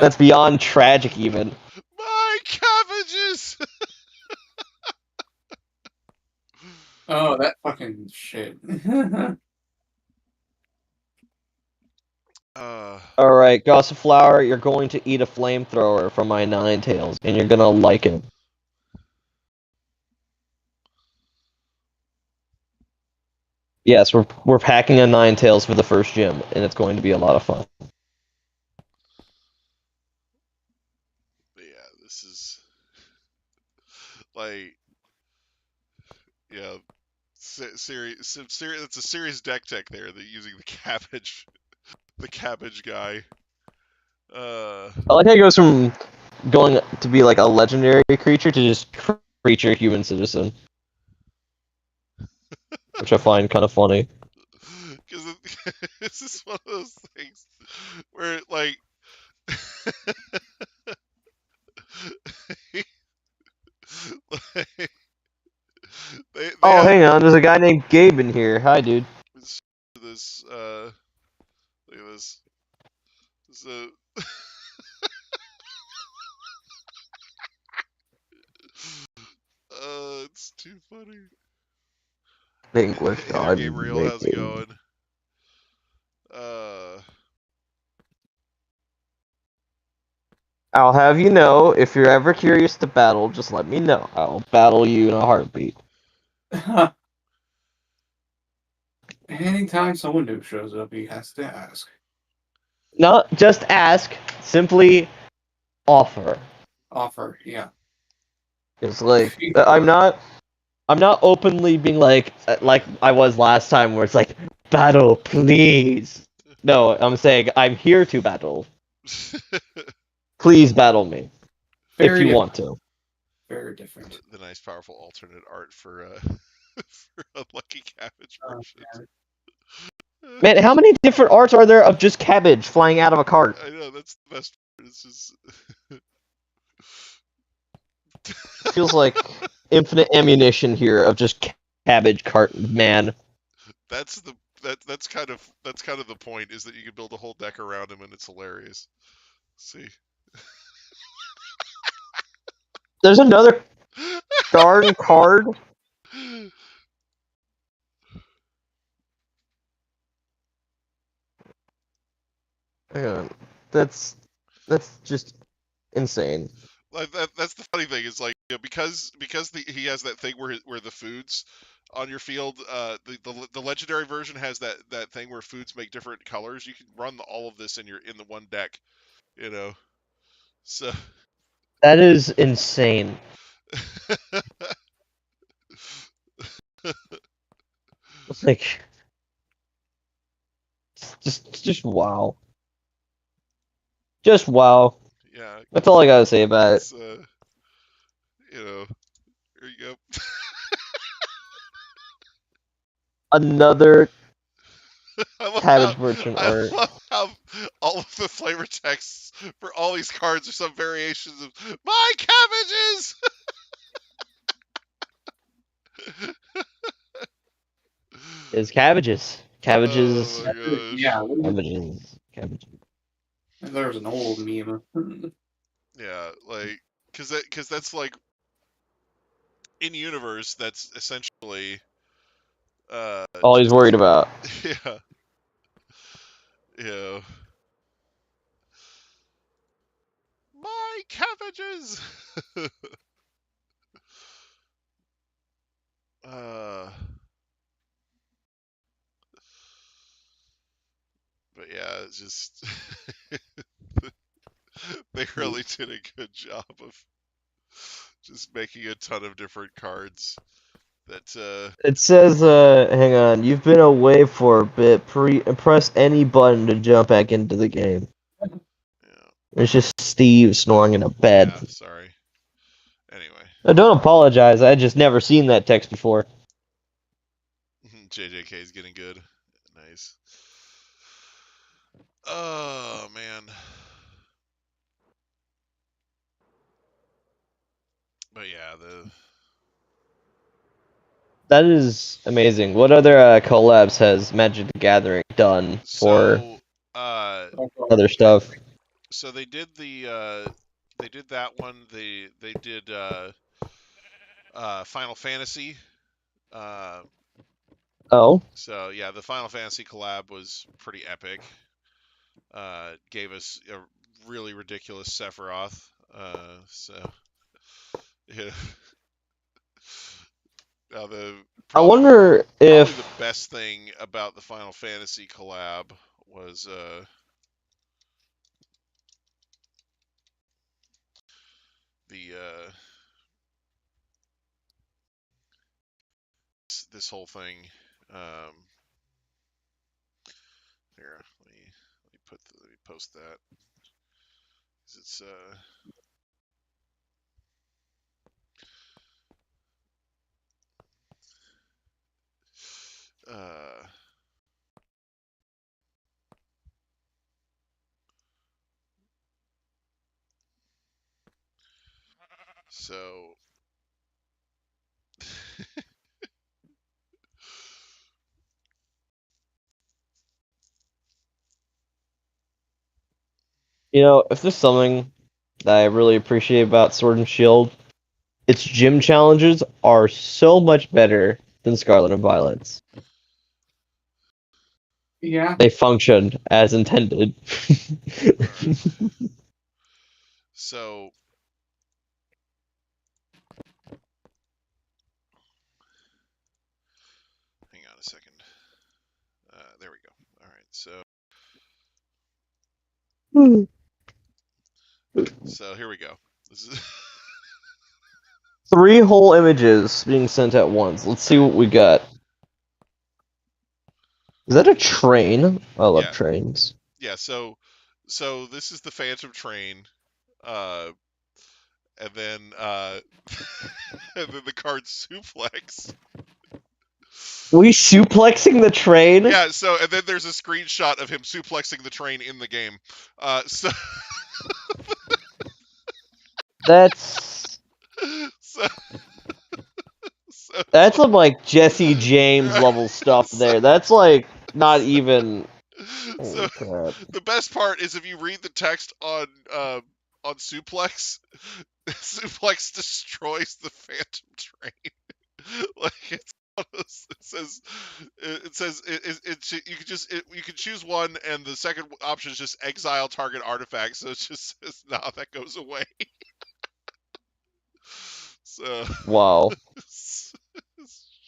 That's beyond tragic, even. my cabbages. Oh, that fucking shit. Alright, Gossiflower, you're going to eat a flamethrower from my Ninetales, and you're gonna like it. Yes, we're packing a Ninetales for the first gym, and it's going to be a lot of fun. But yeah, this is like, yeah, serious. It's a serious deck tech there. That using the cabbage guy. I like how it goes from going to be like a legendary creature to just creature human citizen. Which I find kind of funny. Because this is one of those things where, like, they Oh, have hang on, there's a guy named Gabe in here. Hi, dude. this, look at this. So, it's too funny. English, Hey there, I'm Gabriel. How's it making. going? Uh, I'll have you know, if you're ever curious to battle, just let me know. I'll battle you in a heartbeat. Anytime someone new shows up, he has to ask. Not just ask, simply offer. Offer, yeah. It's like I'm not openly being like I was last time where it's like battle, please. No, I'm saying I'm here to battle. Please battle me if Very you different. want to. Very different. the nice, powerful alternate art for for Unlucky Cabbage Merchant. Man, how many different arts are there of just cabbage flying out of a cart? I know, that's the best part. It's just It feels like infinite ammunition here of just cabbage cart man. that's kind of the point, is that you can build a whole deck around him and it's hilarious. See. There's another darn card. Hang on. That's just insane. Like that's the funny thing, is like, you know, because he has that thing where the foods on your field, the legendary version has that thing where foods make different colors. You can run all of this in the one deck, you know. So That is insane. Like just wow. Just wow. yeah, That's all I gotta say about it. it's you know, here you go. Another I love cabbage merchant I art. love how all of the flavor texts for all these cards are some variations of my cabbages. Is cabbages. Cabbages. Oh my gosh. Yeah, Cabbages. Cabbages. there's an old meme. Yeah, like, cause that's like, in universe, that's essentially All he's worried about. yeah, yeah. My cabbages. uh, but yeah, it's just they really did a good job of just making a ton of different cards that It says, hang on, you've been away for a bit. Press any button to jump back into the game. yeah, It's just Steve snoring in a bed. yeah, sorry. Anyway, Don't apologize, I just never seen that text before. JJK is getting good. Nice. Oh man. But yeah, That is amazing. What other collabs has Magic the Gathering done for so other stuff? so they did that one. They did Final Fantasy. Uh, Oh, so yeah, the Final Fantasy collab was pretty epic. gave us a really ridiculous Sephiroth. So yeah. Now I wonder probably the if best thing about the Final Fantasy collab was the this whole thing. Here, let me post that. 'Cause it's so if there's something that I really appreciate about Sword and Shield, its gym challenges are so much better than Scarlet and Violet's. Yeah. They function as intended. so hang on a second. There we go. All right, so here we go. This is 3 whole images being sent at once. Let's see what we got. Is that a train? I love Yeah. trains. Yeah, so this is the Phantom Train, and then and then the card Suplex. We suplexing the train? Yeah, so and then there's a screenshot of him suplexing the train in the game. So That's so that's some like Jesse James level stuff So- there. That's like not even. So Holy crap. the best part is if you read the text on Suplex, Suplex destroys the Phantom Train. Like it says you can choose one, and the second option is just exile target artifact. So it just says that goes away. So Wow. it's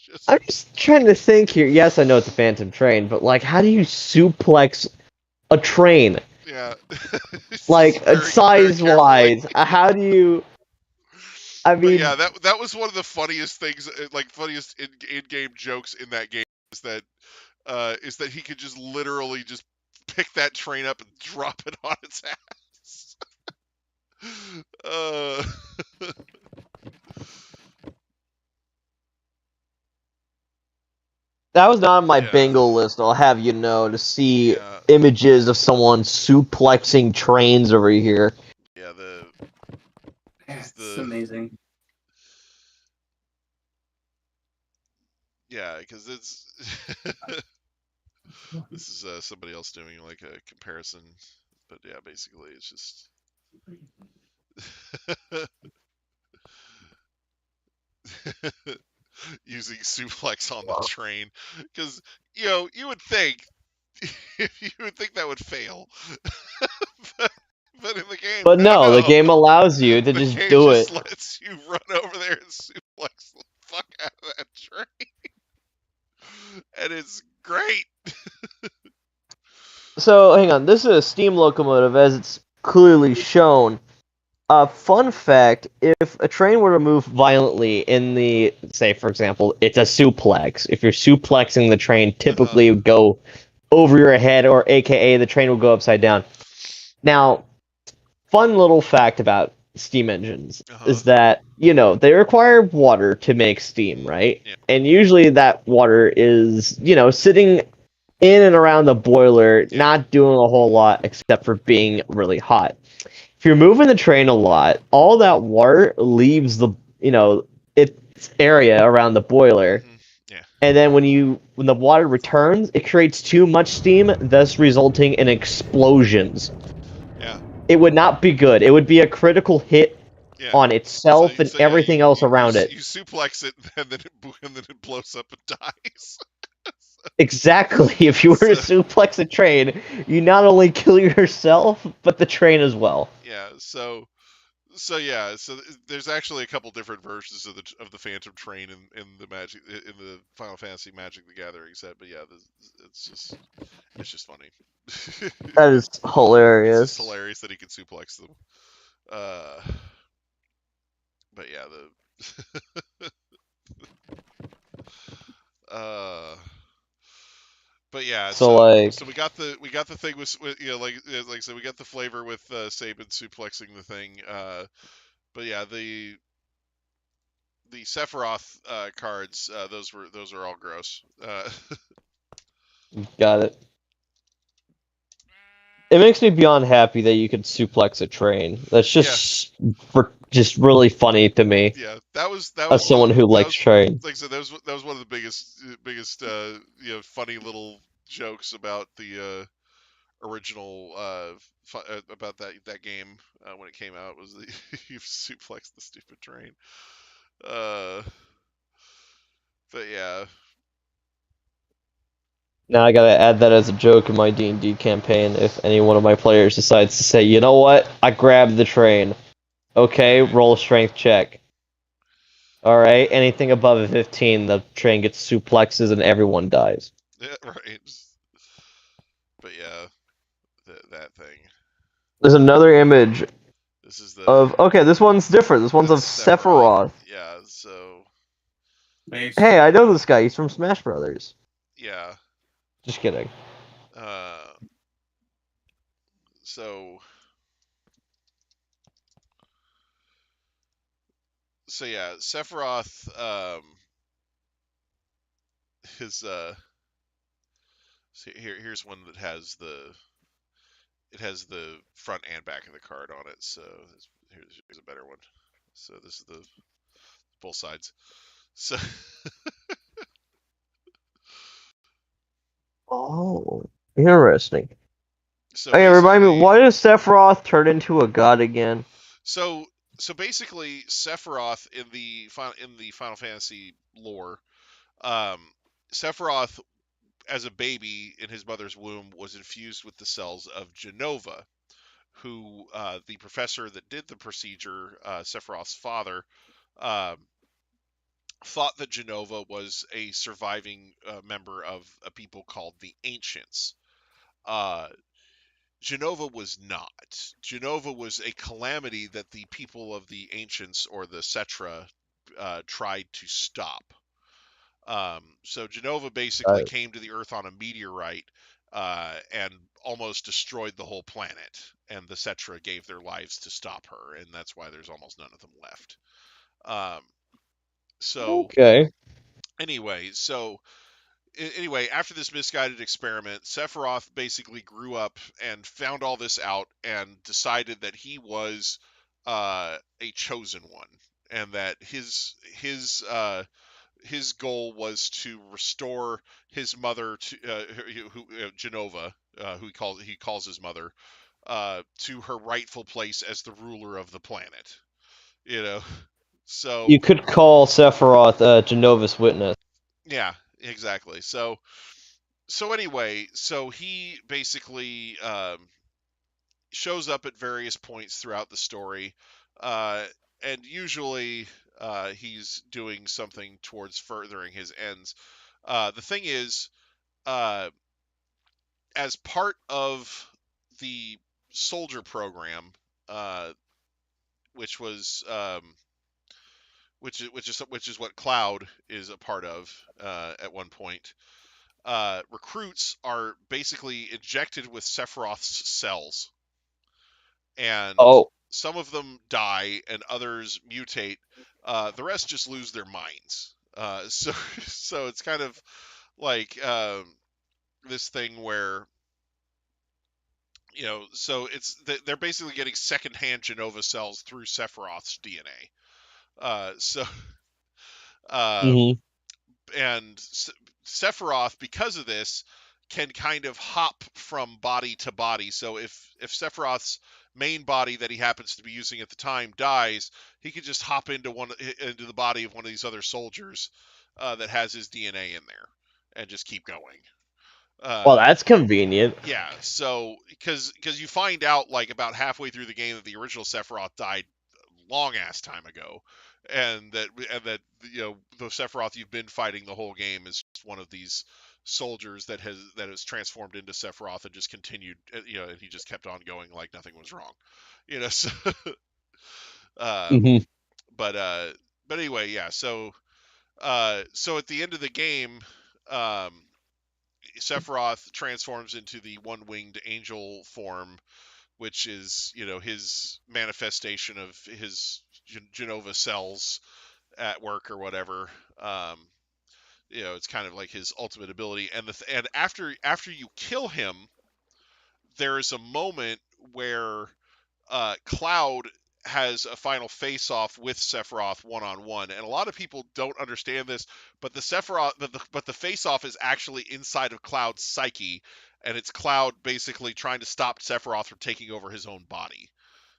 just I'm just trying to think here. Yes, I know it's a Phantom Train, but like, how do you suplex a train? yeah. It's Like, just very size-wise, carefully. how do you? I But mean, yeah, that was one of the funniest things, like funniest in-game jokes in that game is that he could just literally just pick that train up and drop it on its ass. uh, that was not on my Yeah. bingo list. I'll have you know to see yeah, images of someone suplexing trains over here. yeah. It's the amazing. yeah, because it's this is somebody else doing like a comparison, but yeah, basically it's just. Using suplex on the train, because you would think that would fail, but in the game, But no, the game allows you to the just game do just it. lets you run over there and suplex the fuck out of that train, and it's great. So, hang on. This is a steam locomotive, as it's clearly shown. Fun fact, if a train were to move violently in the, say, for example, it's a suplex. If you're suplexing the train, typically it would go over your head, or AKA the train will go upside down. Now, fun little fact about steam engines is that, they require water to make steam, right? Yeah. And usually that water is, sitting in and around the boiler, not doing a whole lot except for being really hot. If you're moving the train a lot, all that water leaves the, its area around the boiler. Yeah. And then when the water returns, it creates too much steam, thus resulting in explosions. Yeah. It would not be good. It would be a critical hit on itself and everything else around it. You suplex it, and then it blows up and dies. Exactly. If you were to suplex a train, you not only kill yourself, but the train as well. Yeah, so there's actually a couple different versions of the Phantom Train in the Final Fantasy Magic the Gathering set, but yeah, it's just funny. That is It's just hilarious. hilarious that he can suplex them. Uh, but yeah, uh, but yeah, So like, so we got the thing with like I said, we got the flavor with Saban suplexing the thing. But yeah, the Sephiroth cards, those are all gross. got it. It makes me beyond happy that you could suplex a train. That's Yeah, just really funny to me yeah, that as was one of someone who that likes was trains. like I said, that was one of the biggest funny little jokes about the original about that game when it came out was that you suplexed the stupid train. Uh, but yeah, Now I gotta add that as a joke in my D&D campaign if any one of my players decides to say, you know what, I grabbed the train. Okay, right, roll a strength check. Alright, anything above a 15, the train gets suplexes and everyone dies. yeah, right. But yeah, that thing. There's another image This is of, okay, this one's different. This one's of that's Sephiroth. Sephiroth. Yeah, so Base. Hey, I know this guy. He's from Smash Brothers. yeah. Just kidding. Uh, so yeah, Sephiroth his here's one that has the front and back of the card on it. So here's a better one. So this is the both sides. So Oh, interesting. so Okay, remind me, basically why does Sephiroth turn into a god again? so basically Sephiroth in the Final Fantasy lore, um, Sephiroth as a baby in his mother's womb was infused with the cells of Genova, who the professor that did the procedure, Sephiroth's father, um, thought that Genova was a surviving member of a people called the Ancients. Uh, Genova was not. Genova was a calamity that the people of the Ancients or the Cetra tried to stop. So Genova basically Uh, came to the Earth on a meteorite and almost destroyed the whole planet. And the Cetra gave their lives to stop her, and that's why there's almost none of them left. Um, so okay. anyway, after this misguided experiment, Sephiroth basically grew up and found all this out and decided that he was a chosen one, and that his goal was to restore his mother to Genova, who he calls his mother, to her rightful place as the ruler of the planet. You know, so You could call Sephiroth a Genova's Witness. yeah, exactly. So anyway, so he basically shows up at various points throughout the story, uh, and usually he's doing something towards furthering his ends. The thing is, uh, as part of the soldier program, uh, which was which is what Cloud is a part of at one point. Recruits are basically injected with Sephiroth's cells, and Oh, some of them die and others mutate. The rest just lose their minds. So it's kind of like this thing where so they're basically getting secondhand Genova cells through Sephiroth's DNA. So uh, hmm and Sephiroth, because of this, can kind of hop from body to body. So if Sephiroth's main body that he happens to be using at the time dies, he can just hop into the body of one of these other soldiers that has his DNA in there. and just keep going. Well, that's convenient. Yeah, so because you find out like about halfway through the game that the original Sephiroth died long ass time ago, and that the Sephiroth you've been fighting the whole game is just one of these soldiers that has transformed into Sephiroth and just continued, and he just kept on going like nothing was wrong, So, um, Hmm. but anyway, yeah. So at the end of the game, um, Sephiroth transforms into the one-winged angel form, which is his manifestation of his Genova cells at work or whatever. Um, it's kind of like his ultimate ability. And after you kill him, there is a moment where Cloud has a final face-off with Sephiroth one-on-one, and a lot of people don't understand this, but the face-off is actually inside of Cloud's psyche, and it's Cloud basically trying to stop Sephiroth from taking over his own body.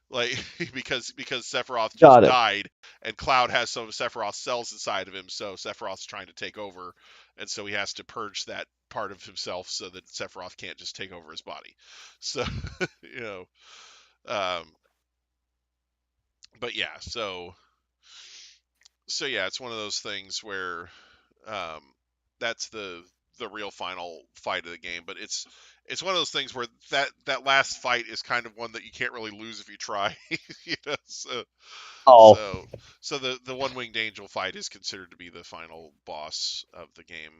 Like because Sephiroth just Got it. died, and Cloud has some of Sephiroth's cells inside of him, so Sephiroth's trying to take over, and so he has to purge that part of himself so that Sephiroth can't just take over his body. So you know, um, but yeah, so yeah, it's one of those things where um, that's the real final fight of the game. But it's one of those things where that last fight is kind of one that you can't really lose if you try. So Oh, so the one winged angel fight is considered to be the final boss of the game,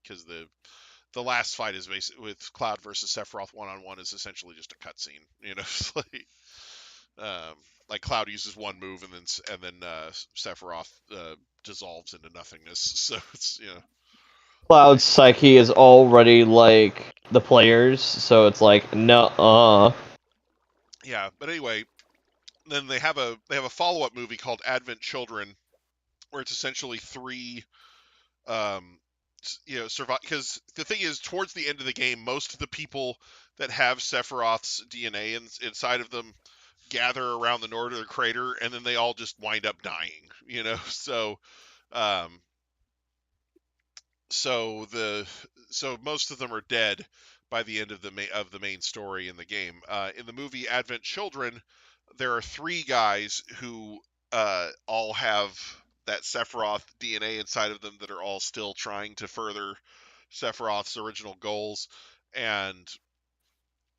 because the last fight is basically with Cloud versus Sephiroth one-on-one is essentially just a cutscene. It's um, like Cloud uses one move and then Sephiroth dissolves into nothingness. So it's Cloud's psyche is already like the players, so it's like no. yeah. But anyway, then they have a follow-up movie called Advent Children, where it's essentially three um, survive, because the thing is, towards the end of the game, most of the people that have Sephiroth's DNA inside of them gather around the northern crater, and then they all just wind up dying. So um, so most of them are dead by the end of the main story in the game. In the movie Advent Children, there are three guys who all have that Sephiroth DNA inside of them that are all still trying to further Sephiroth's original goals. And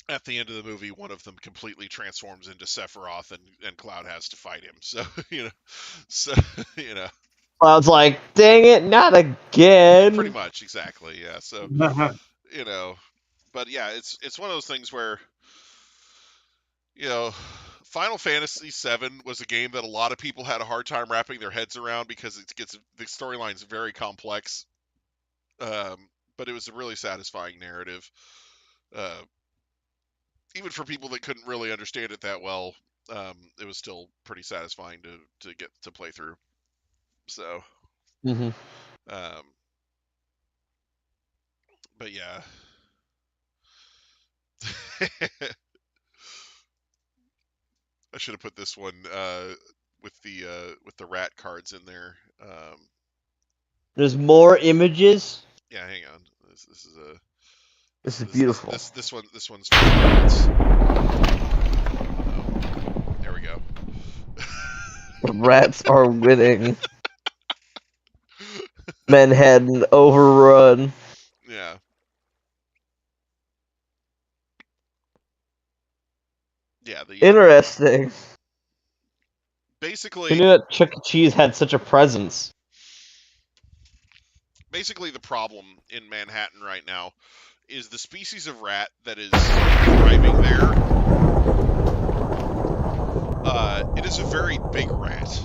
at the end of the movie, one of them completely transforms into Sephiroth, and Cloud has to fight him. So so you know, Cloud's like, dang it, not pretty again. much exactly, yeah. So you know, but yeah, it's one of those things where you know, Final Fantasy VII was a game that a lot of people had a hard time wrapping their heads around because the storyline's very complex. But it was a really satisfying narrative. Uh, Even for people that couldn't really understand it that well, it was still pretty satisfying to get to play through. So, Hmm. um, but yeah. I should have put this one with the rat cards in there. There's more images. Yeah, hang on. This is a This is beautiful. this one's for rats. Oh, there we go. The rats are winning. Manhattan overrun. Yeah. Yeah, Interesting. Who basically knew that Chuck E. Cheese had such a presence? the problem in Manhattan right now is the species of rat that is thriving there. It is a very big rat.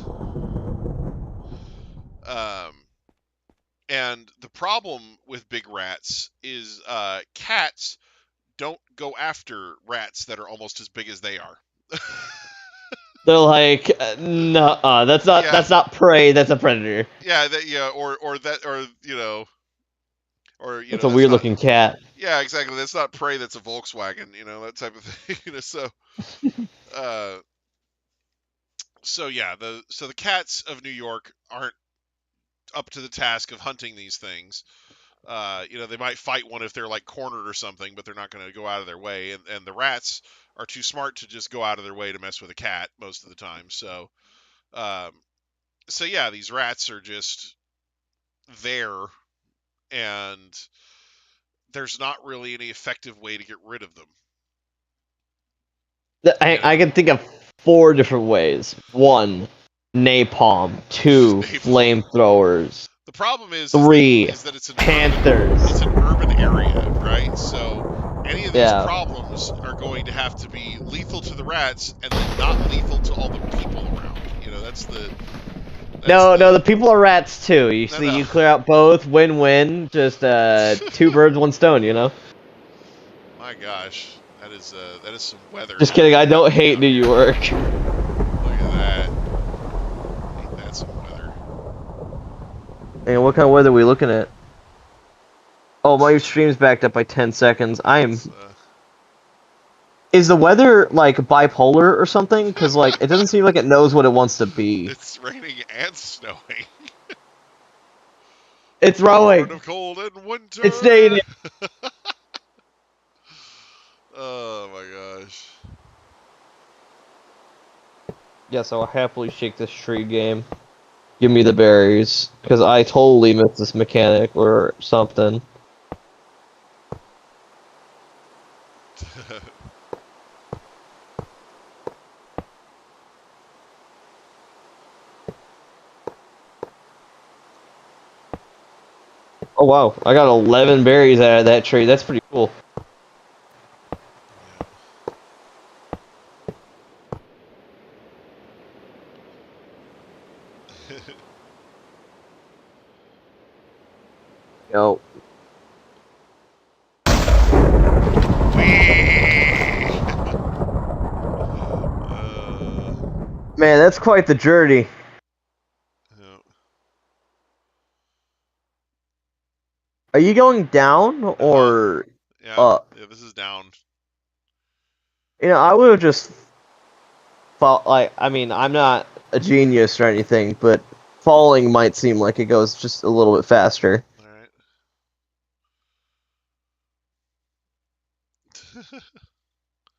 And the problem with big rats is cats don't go after rats that are almost as big as they are. They're like, no, that's not Yeah. that's not prey. That's a predator. Yeah, or that, or That's a that's weird not. looking cat. Yeah, exactly. That's not prey. That's a Volkswagen. That type of thing. Uh, so yeah, the cats of New York aren't up to the task of hunting these things. They might fight one if they're like cornered or something, but they're not going to go out of their way. And the rats are too smart to just go out of their way to mess with a cat most of the time. Um, so yeah, these rats are just there, and there's not really any effective way to get rid of them. I can think of 4 different ways. 1, napalm. 2, Napalm. flamethrowers. The problem is 3, that it's an panthers. It's an urban area, right? So any of these Yeah. problems are going to have to be lethal to the rats and then not lethal to all the people around. That's the. No, the people are rats too. You see, you clear out both, win-win. Just 2 birds, 1 stone. My gosh, that is some weather. Just kidding. I don't hate New York. Look at that. Ain't that some weather? And what kind of weather are we looking at? Oh, my stream's backed up by 10 seconds. Is the weather like bipolar or something? Because like it doesn't seem like it knows what it wants to be. It's raining and snowing. It's rowing. Of cold and winter. It's staying. Oh my gosh. Yes, I'll happily shake this tree game. Give me the berries, because I totally missed this mechanic or something. Oh wow, I got 11 berries out of that tree. That's pretty cool. Yo. Man, that's quite the journey. Are you going down or up? Yeah, this is down. I would have just I'm not a genius or anything, but falling might seem like it goes just a little bit faster. Alright.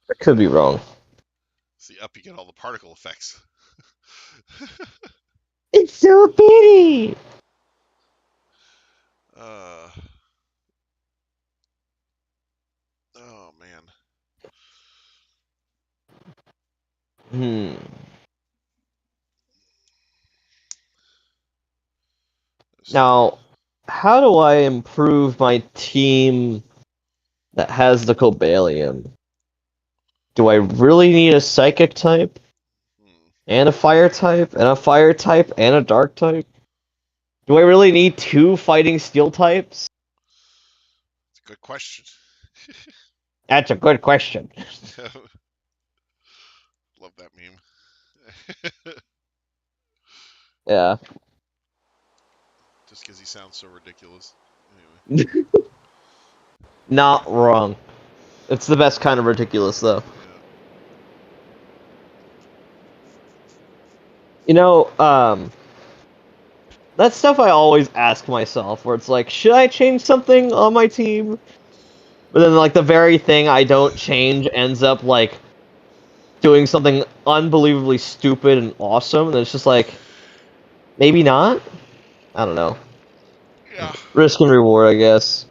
I could be wrong. See, up you get all the particle effects. It's so pretty! Oh, man. Now, how do I improve my team that has the Cobalion? Do I really need a Psychic type? And a Fire type? And a Fire type? And a Dark type? Do I really need 2 Fighting Steel types? That's a good question. That's a good question. Love that meme. Yeah. Just because he sounds so ridiculous. Anyway. Not wrong. It's the best kind of ridiculous, though. Yeah. That's stuff I always ask myself, where it's like, should I change something on my team? But then, like, the very thing I don't change ends up, like, doing something unbelievably stupid and awesome, and it's just like, maybe not? I don't know. Yeah. Risk and reward, I guess.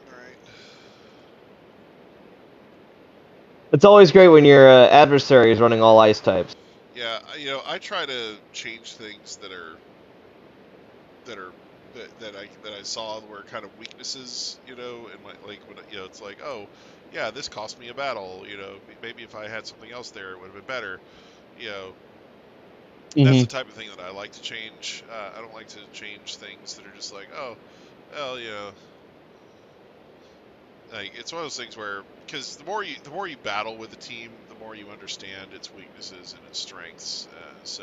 Alright. It's always great when your adversary is running all ice types. Yeah, I try to change things that I saw were kind of weaknesses, and when it's like, oh, yeah, this cost me a battle, maybe if I had something else there, it would have been better, That's the type of thing that I like to change. I don't like to change things that are just like, oh, well, like it's one of those things where, because the more you battle with the team, the more you understand its weaknesses and its strengths. It's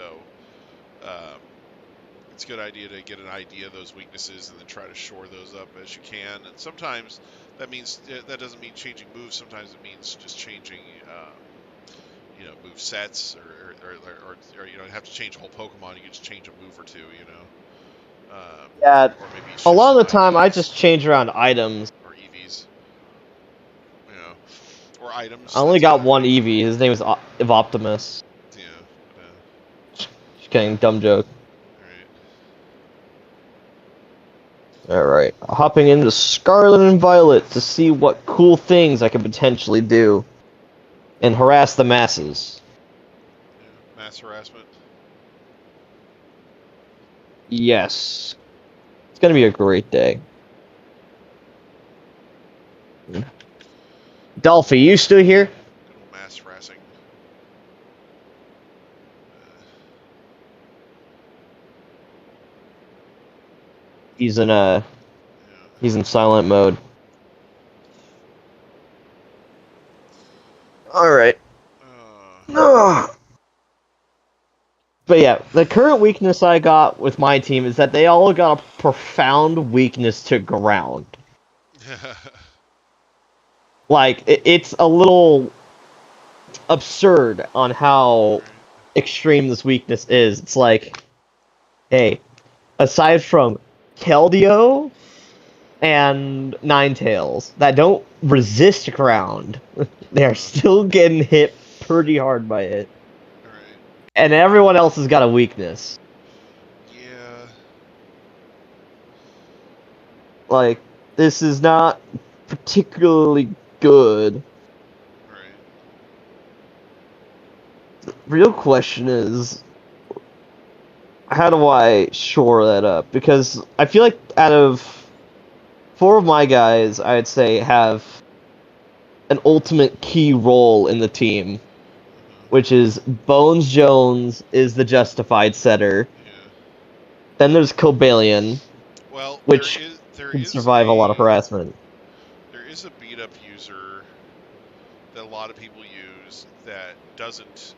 a good idea to get an idea of those weaknesses and then try to shore those up as you can. And sometimes that doesn't mean changing moves. Sometimes it means just changing, move sets, or you don't have to change a whole Pokemon. You can just change a move or two. Yeah, or maybe a lot of the shift some time I IVs just change around items. or EVs, you know, or items. I only That's got one EV. His name is Optimus. yeah. Just kidding, dumb joke. All right. Alright, hopping into Scarlet and Violet to see what cool things I could potentially do. And harass the masses. Yeah. Mass harassment. Yes. It's gonna be a great day. Dolphy, you still here? Good old mass harassing. He's in Yeah. he's in silent mode. Alright. But yeah, the current weakness I got with my team is that they all got a profound weakness to ground. Like, it's a little absurd on how extreme this weakness is. It's like, hey, aside from Keldeo and Ninetales that don't resist ground, they are still getting hit pretty hard by it. Right. And everyone else has got a weakness. Yeah. Like, this is not particularly good. Right. The real question is, how do I shore that up? Because I feel like out of 4 of my guys, I'd say have an ultimate key role in the team, which is Bones Jones is the justified setter. Yeah. Then there's Cobalion, Well, which there can is survive a lot of harassment. there is a beat up user that a lot of people use that doesn't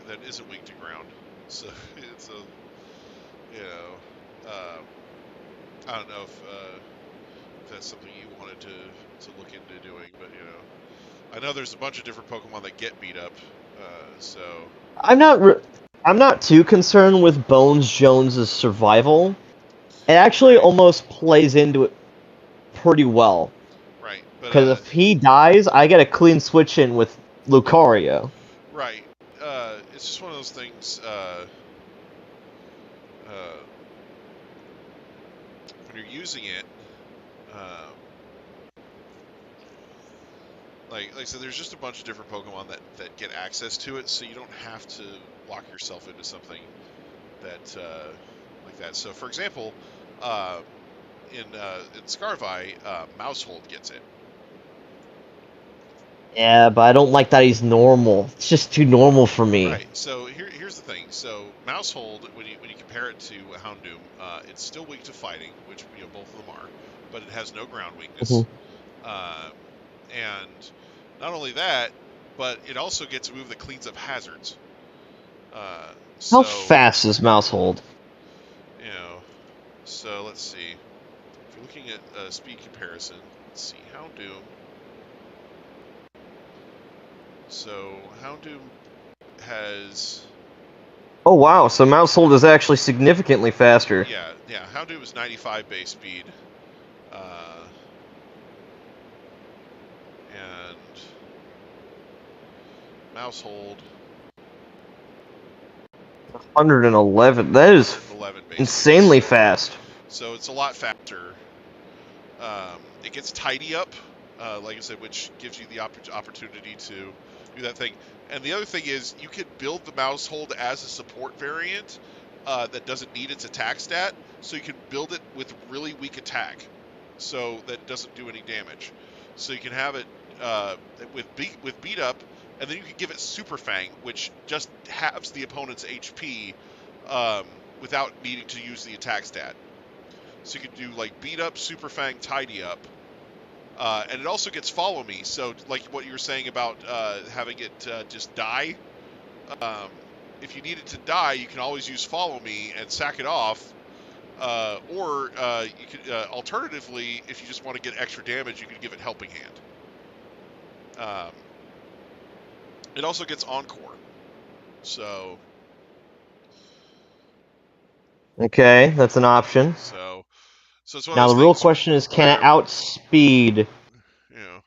that isn't weak to ground. So it's a I don't know if that's something you wanted to look into doing, but I know there's a bunch of different Pokemon that get beat up. So I'm not too concerned with Bones Jones's survival. It actually almost plays into it pretty well. right, but Because if he dies, I get a clean switch in with Lucario. right, it's just one of those things. When you're using it, um, like I said, there's just a bunch of different Pokemon that get access to it, so you don't have to lock yourself into something that like that. So, for example, in Scarvi, Mousehold gets it. Yeah, but I don't like that he's normal. It's just too normal for me. Right. So here's the thing. So Mousehold, when you compare it to Houndoom, it's still weak to fighting, which both of them are, but it has no ground weakness. And not only that, but it also gets a move that cleans up hazards. How fast is Mousehold? So let's see. If you're looking at speed comparison, let's see, Houndoom. So Houndoom has... Oh wow, so Mousehold is actually significantly faster. Yeah, Houndoom is 95 base speed. And Mousehold 111. That is 11 base insanely speed. fast. So it's a lot faster. It gets Tidy Up, like I said, which gives you the opportunity to do that thing. And the other thing is, you can build the Mousehold as a support variant that doesn't need its attack stat. So you can build it with really weak attack, so that doesn't do any damage. So you can have it with beat up, and then you can give it Super Fang, which just halves the opponent's HP without needing to use the attack stat. So you can do like beat up, Super Fang, Tidy Up. And it also gets Follow Me. So like what you were saying about having it just die. If you need it to die, you can always use Follow Me and sack it off. Or you could alternatively, if you just want to get extra damage, you can give it Helping Hand. It also gets Encore. So Okay, that's an option. So it's one of Now those the real things question is, can it where, outspeed you know,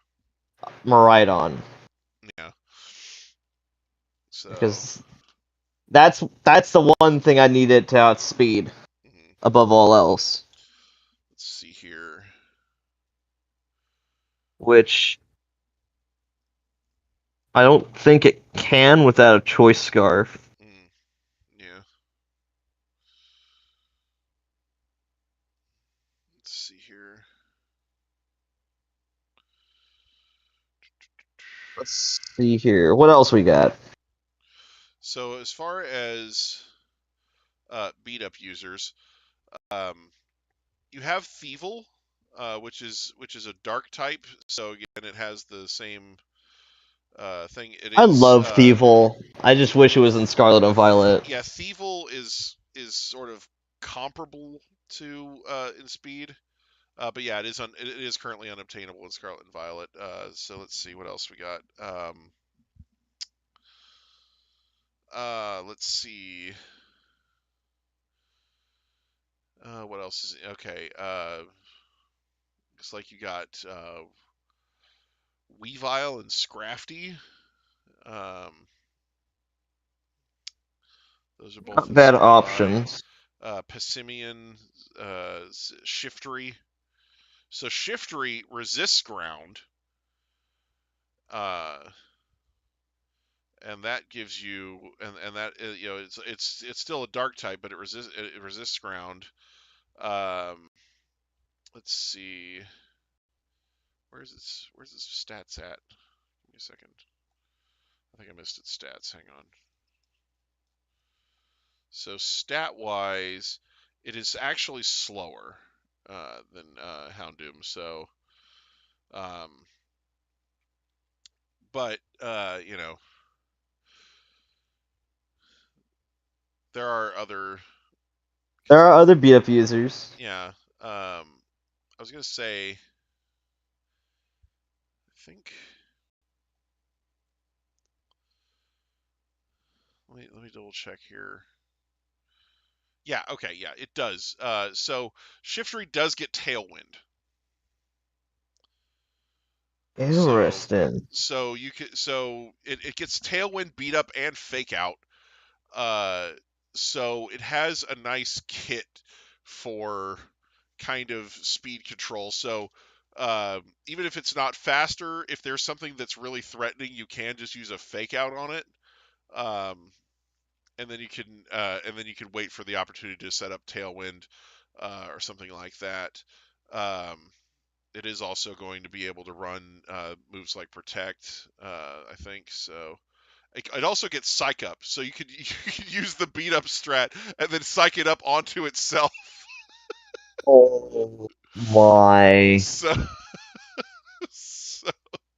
Maridon? yeah. So Because that's the one thing I need it to outspeed mhm. above all else. Let's see here. Which I don't think it can without a choice scarf. Mm, yeah. Let's see here. Let's see here. What else we got? So as far as beat up users, um, you have Thievel, which is a dark type. So again, it has the same thing. It I is love Thievel. I just wish it was in Scarlet and Violet. yeah, Thievel is sort of comparable to in speed. But yeah, it is currently unobtainable in Scarlet and Violet. So let's see what else we got. Let's see. What else is okay? Looks like you got Weavile and Scrafty. Um, those are both Not in bad standby. options. Pessimian, Shiftery. So Shiftery resists ground, uh, and that gives you, and that you know, it's still a dark type, but it resists ground. Um, let's see, where's its stats at? Give me a second. I think I missed its stats. Hang on. So stat wise, it is actually slower than Houndoom. So, um, but you know, there are other. There are other beat up users. Yeah. I was gonna say. I think. Let me double check here. Yeah. Okay. Yeah, it does. So Shiftery does get Tailwind. So Interesting. it gets Tailwind, Beat Up, and Fake Out. Uh, so it has a nice kit for kind of speed control. So even if it's not faster, if there's something that's really threatening, you can just use a fake out on it, um, and then you can wait for the opportunity to set up Tailwind or something like that. Um, it is also going to be able to run moves like Protect, I think so. It also gets Psych Up, so you could you could use the beat up strat and then psych it up onto itself. Oh my. So, so,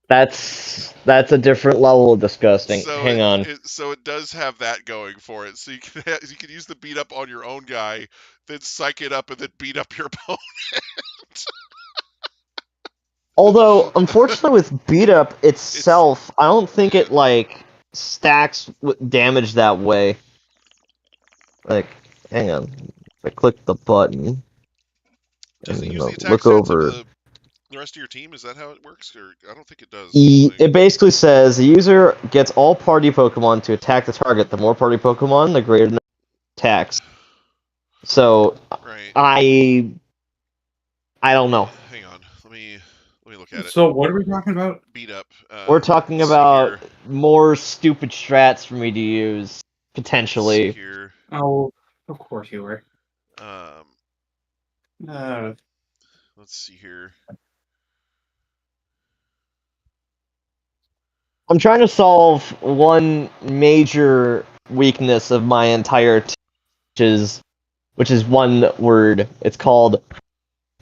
That's a different level of disgusting. Hang on. so it does have that going for it. So you can use the beat up on your own guy, then psych it up and then beat up your opponent. Although, unfortunately, with beat up It's itself, I don't think it like stacks damage that way. Like, hang on. If I click the button does it and use the attack look stats of over. the rest of your team? Is that how it works? Or I don't think it does. I don't think. It basically says the user gets all party Pokemon to attack the target. The more party Pokemon, the greater the attacks. So Right. I don't know. Hang on. Let me look at it. So what are we talking about? Beat up. We're talking Let's see about here. more stupid strats for me to use Let's see potentially. here. Oh, of course you were. Um, Uh, let's see here. I'm trying to solve one major weakness of my entire which is one word. It's called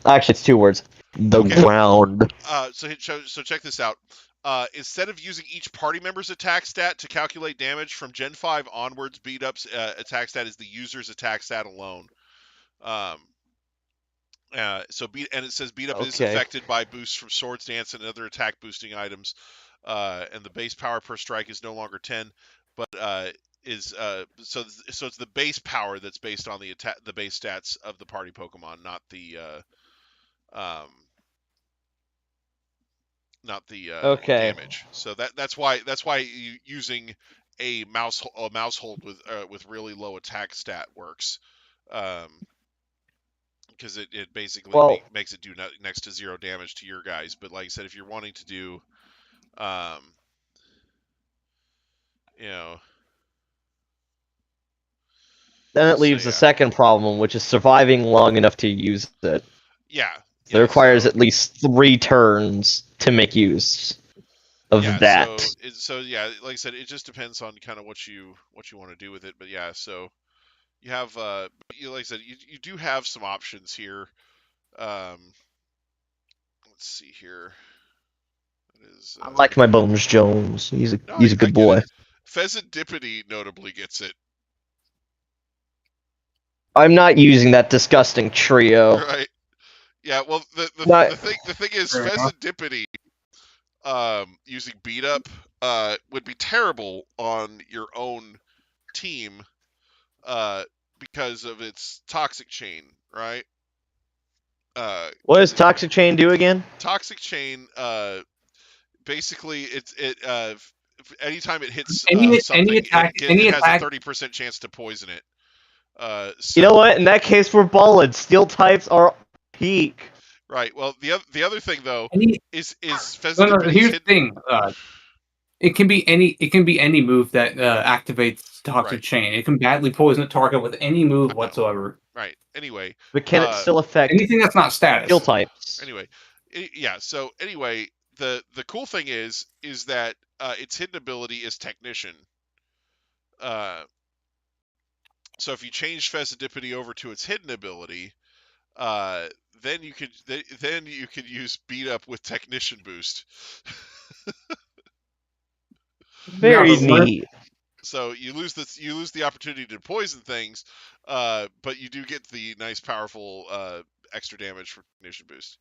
actually it's two words. The Okay. ground. So check this out. Instead of using each party member's attack stat to calculate damage from Gen 5 onwards, beat up's attack stat is the user's attack stat alone. Um, and it says beat up is Okay. affected by boosts from Swords Dance and other attack boosting items, and the base power per strike is no longer 10, but so it's the base power that's based on the base stats of the party Pokemon, not the um, Okay. damage. So that's why using a mouse hold with really low attack stat works, because it basically Well, makes it do next to 0 damage to your guys. But like I said, if you're wanting to do, um, you know, then it so leaves the second problem, which is surviving long enough to use it. yeah, So it requires at least 3 turns to make use of that. So yeah, like I said, it just depends on kind of what you want to do with it. But yeah, so you have like I said, you do have some options here. Let's see here. I like my Bones Jones. He's a good boy. Pheasantipity notably gets it. I'm not using that disgusting trio. Right. Yeah. Well, the thing is, Pheasantipity using beat up would be terrible on your own team because of its toxic chain, right? What does Toxic Chain do again? Toxic chain, basically, anytime it hits something, it has a 30% chance to poison it. So, you know what? In that case, we're ballin'. Steel types are peak. Right. Well, the other thing though is No, here's the thing. It can be any move that activates Toxic Chain. It can badly poison a target with any move whatsoever. Right. Anyway, but can it still affect anything that's not status? Steel types. Anyway, yeah. So anyway, the cool thing is that its hidden ability is Technician. So if you change Pheasantipity over to its hidden ability, then you could use beat up with Technician boost. Very neat. So you lose the opportunity to poison things, but you do get the nice powerful extra damage for Technician boost.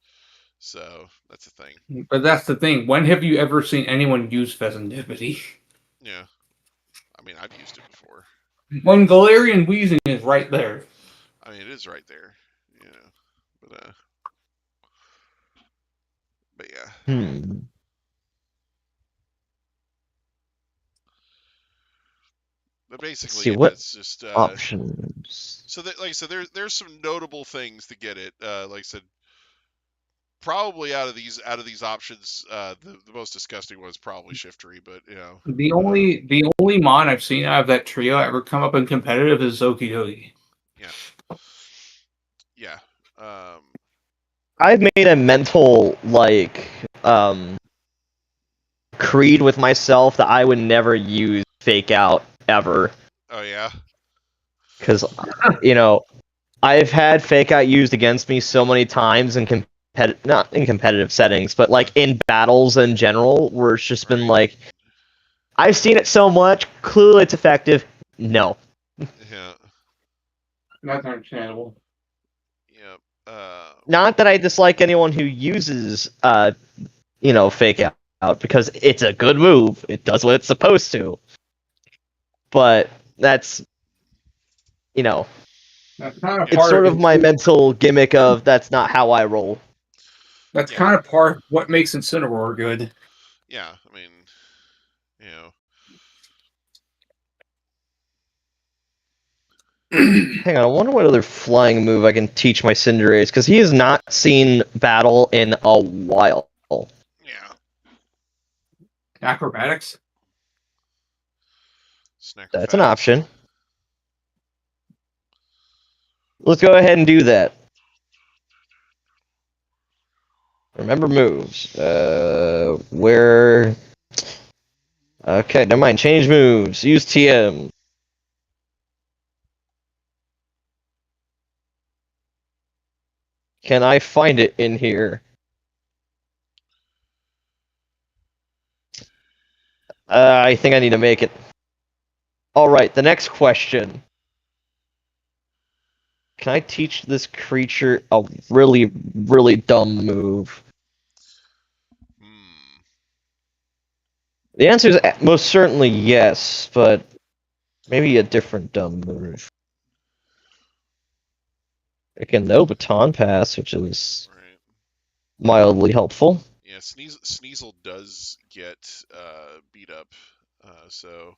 So that's the thing. But that's the thing. When have you ever seen anyone use Pheasantipity? Yeah, I mean, I've used it before. When Galarian Wheezing is right there. I mean, it is right there. You know, but yeah. But basically, it's just options. So that, like I said, there's some notable things to get it. Like I said, probably out of these options, the most disgusting one is probably Shiftery. But you know, the only mon I've seen out of that trio ever come up in competitive is Zokidogi. Yeah. Yeah. I've made a mental creed with myself that I would never use Fake Out ever. Oh yeah. Because I've had Fake Out used against me so many times in not in competitive settings, but like in battles in general, where it's just been like, I've seen it so much, clearly it's effective. No. Yeah. That's understandable. Yep. Not that I dislike anyone who uses Fake Out, because it's a good move. It does what it's supposed to. But that's that's kind of it's sort of my mental gimmick of that's not how I roll. That's kind of part of what makes Incineroar good. Yeah, I mean, you know. Hang on, I wonder what other flying move I can teach my Cinderace, because he has not seen battle in a while. Yeah. Acrobatics? That's an option. Let's go ahead and do that. Remember moves. Where... Okay, never mind. Change moves. Use TM. Can I find it in here? I think I need to make it. Alright, the next question. Can I teach this creature a really, really dumb move? The answer is most certainly yes, but Maybe a different dumb move. Like a no baton pass, which is Right. mildly helpful. Yeah, Sneasel does get beat up, so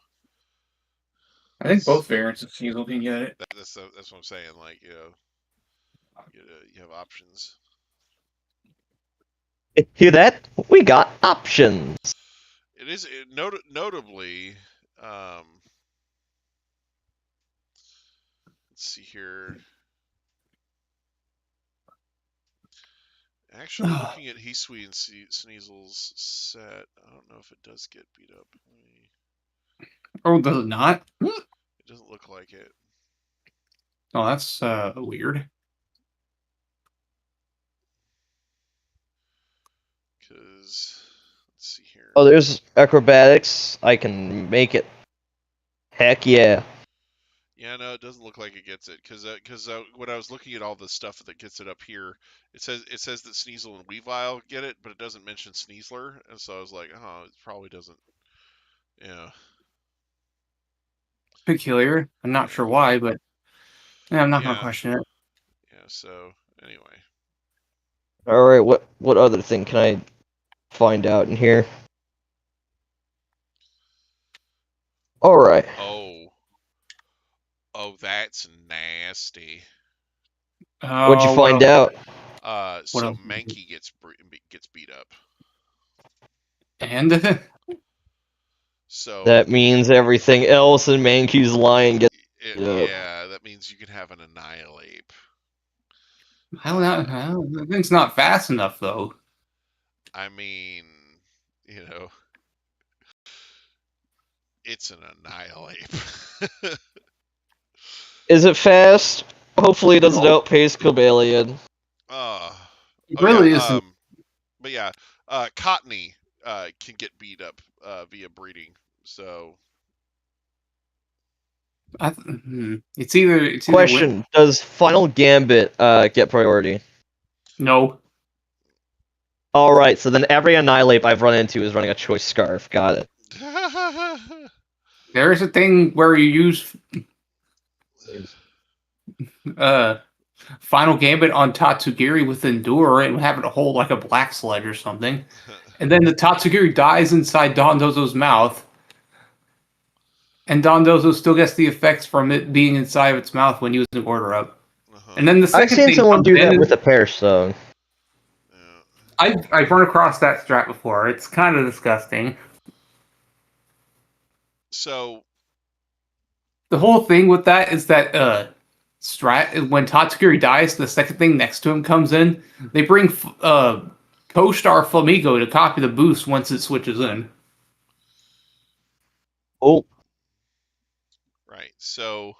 I think both variants of Sneasel can get it. that's what I'm saying. Like, you have options. Hear that? We got options. It is notably. Let's see here. Actually, looking at Hisui and Sneasel's set, I don't know if it does get beat up. Oh, does it not? It doesn't look like it. Oh, that's weird. Because, let's see here. Oh, there's acrobatics. I can make it. Heck yeah. Yeah, no, it doesn't look like it gets it. Because when I was looking at all the stuff that gets it up here, it says that Sneasel and Weavile get it, but it doesn't mention Sneasler. And so I was like, oh, it probably doesn't. Yeah. Peculiar. I'm not sure why, but yeah, I'm not gonna Yeah. question it. Yeah, so, anyway. Alright, what other thing can I find out in here? Alright. Oh, that's nasty. What'd you Oh, find out? So else? Mankey gets beat up. And So That means everything else in Mankey's line gets Yep. yeah, that means you can have an Annihilate. I don't know. That thing's not fast enough, though. I mean, it's an Annihilate. Is it fast? Hopefully it doesn't outpace Cobalion. It really isn't. But yeah, Cottony can get beat up via breeding. So It's either Question, does Final Gambit get priority? No. Alright, so then every Annihilate I've run into is running a Choice Scarf. Got it. There is a thing where you use Final Gambit on Tatsugiri with Endure and have it hold like a black sludge or something. And then the Tatsugiri dies inside Don Dozo's mouth. And Don Dozo still gets the effects from it being inside of its mouth when using Order Up. And then the second I've seen thing someone comes do in that and- with a Perish Stone. I've run across that strat before. It's kind of disgusting. So The whole thing with that is that strat when Tatsugiri dies, the second thing next to him comes in. They bring Co-Star Flamigo to copy the boost once it switches in. Oh, right, so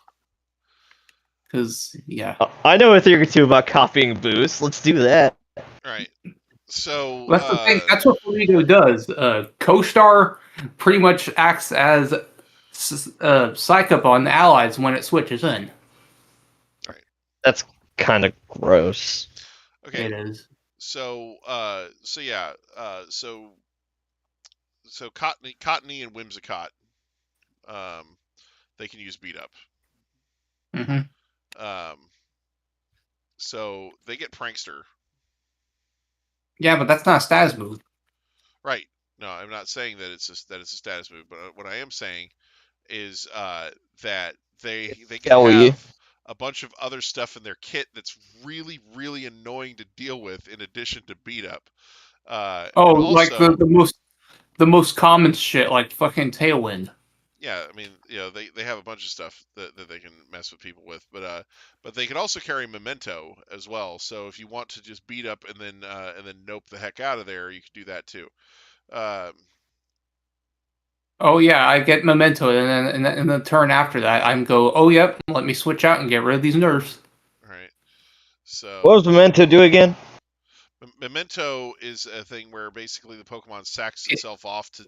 Because yeah, I know a thing or two about copying boosts. Let's do that. right, so that's the thing. That's what Flamigo does. Co-Star pretty much acts as psych up on the allies when it switches in. That's kind of gross. okay. It is. So Cottony and Whimsicott, they can use beat up. Mm-hmm. So they get Prankster. Yeah, but that's not a status move. Right. No, I'm not saying that it's a status move, but what I am saying is that they can have a bunch of other stuff in their kit that's really, really annoying to deal with in addition to beat up. Like the most common shit, like fucking Tailwind. Yeah, I mean, they have a bunch of stuff that they can mess with people with, but they can also carry Memento as well. So if you want to just beat up and then nope the heck out of there, you can do that too. Oh yeah, I get Memento, and then in the turn after that, I'm go. Oh yep, let me switch out and get rid of these nerfs. Right. So What was Memento do again? Memento is a thing where basically the Pokemon sacks itself off to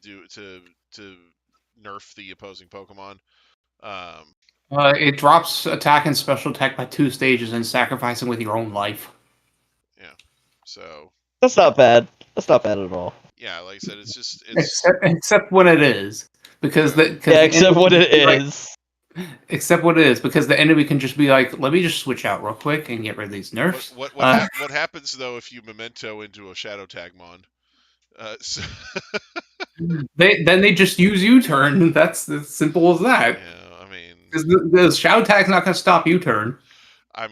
nerf the opposing Pokemon. It drops attack and special attack by 2 stages and sacrificing with your own life. Yeah. So That's not bad. That's not bad at all. yeah, like I said, it's Except when it is, because except when it is. Except what it is, because the enemy can just be like, let me just switch out real quick and get rid of these nerfs. What happens though if you memento into a shadow tag mon? So, Then they just use U-turn. That's as simple as that. yeah, I mean, Because the shadow tag's not going to stop U-turn.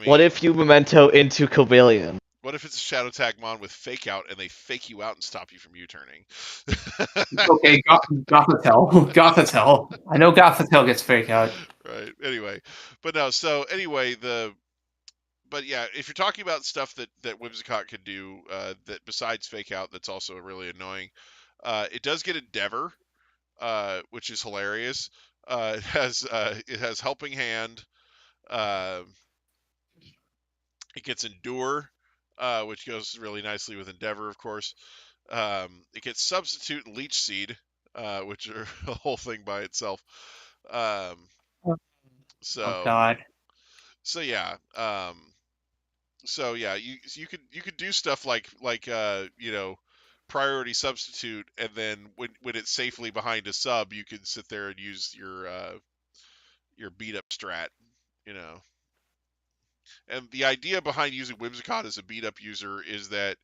What if you memento into Cobalion? What if it's a shadow tag mon with fake out and they fake you out and stop you from U-turning? Okay, Gothitelle. Gothitelle. I know Gothitelle gets fake out. Right. Anyway, but no. So anyway, but yeah, if you're talking about stuff that Whimsicott could do, that besides fake out, that's also really annoying. It does get Endeavor, which is hilarious. It has Helping Hand. Uh, it gets Endure, which goes really nicely with Endeavor, of course. It gets Substitute and Leech Seed, which are a whole thing by itself. Um, Oh so God. so yeah. So yeah, you could do stuff like priority substitute, and then when it's safely behind a sub, you can sit there and use your beat up strat, you know. And the idea behind using Whimsicott as a beat up user is that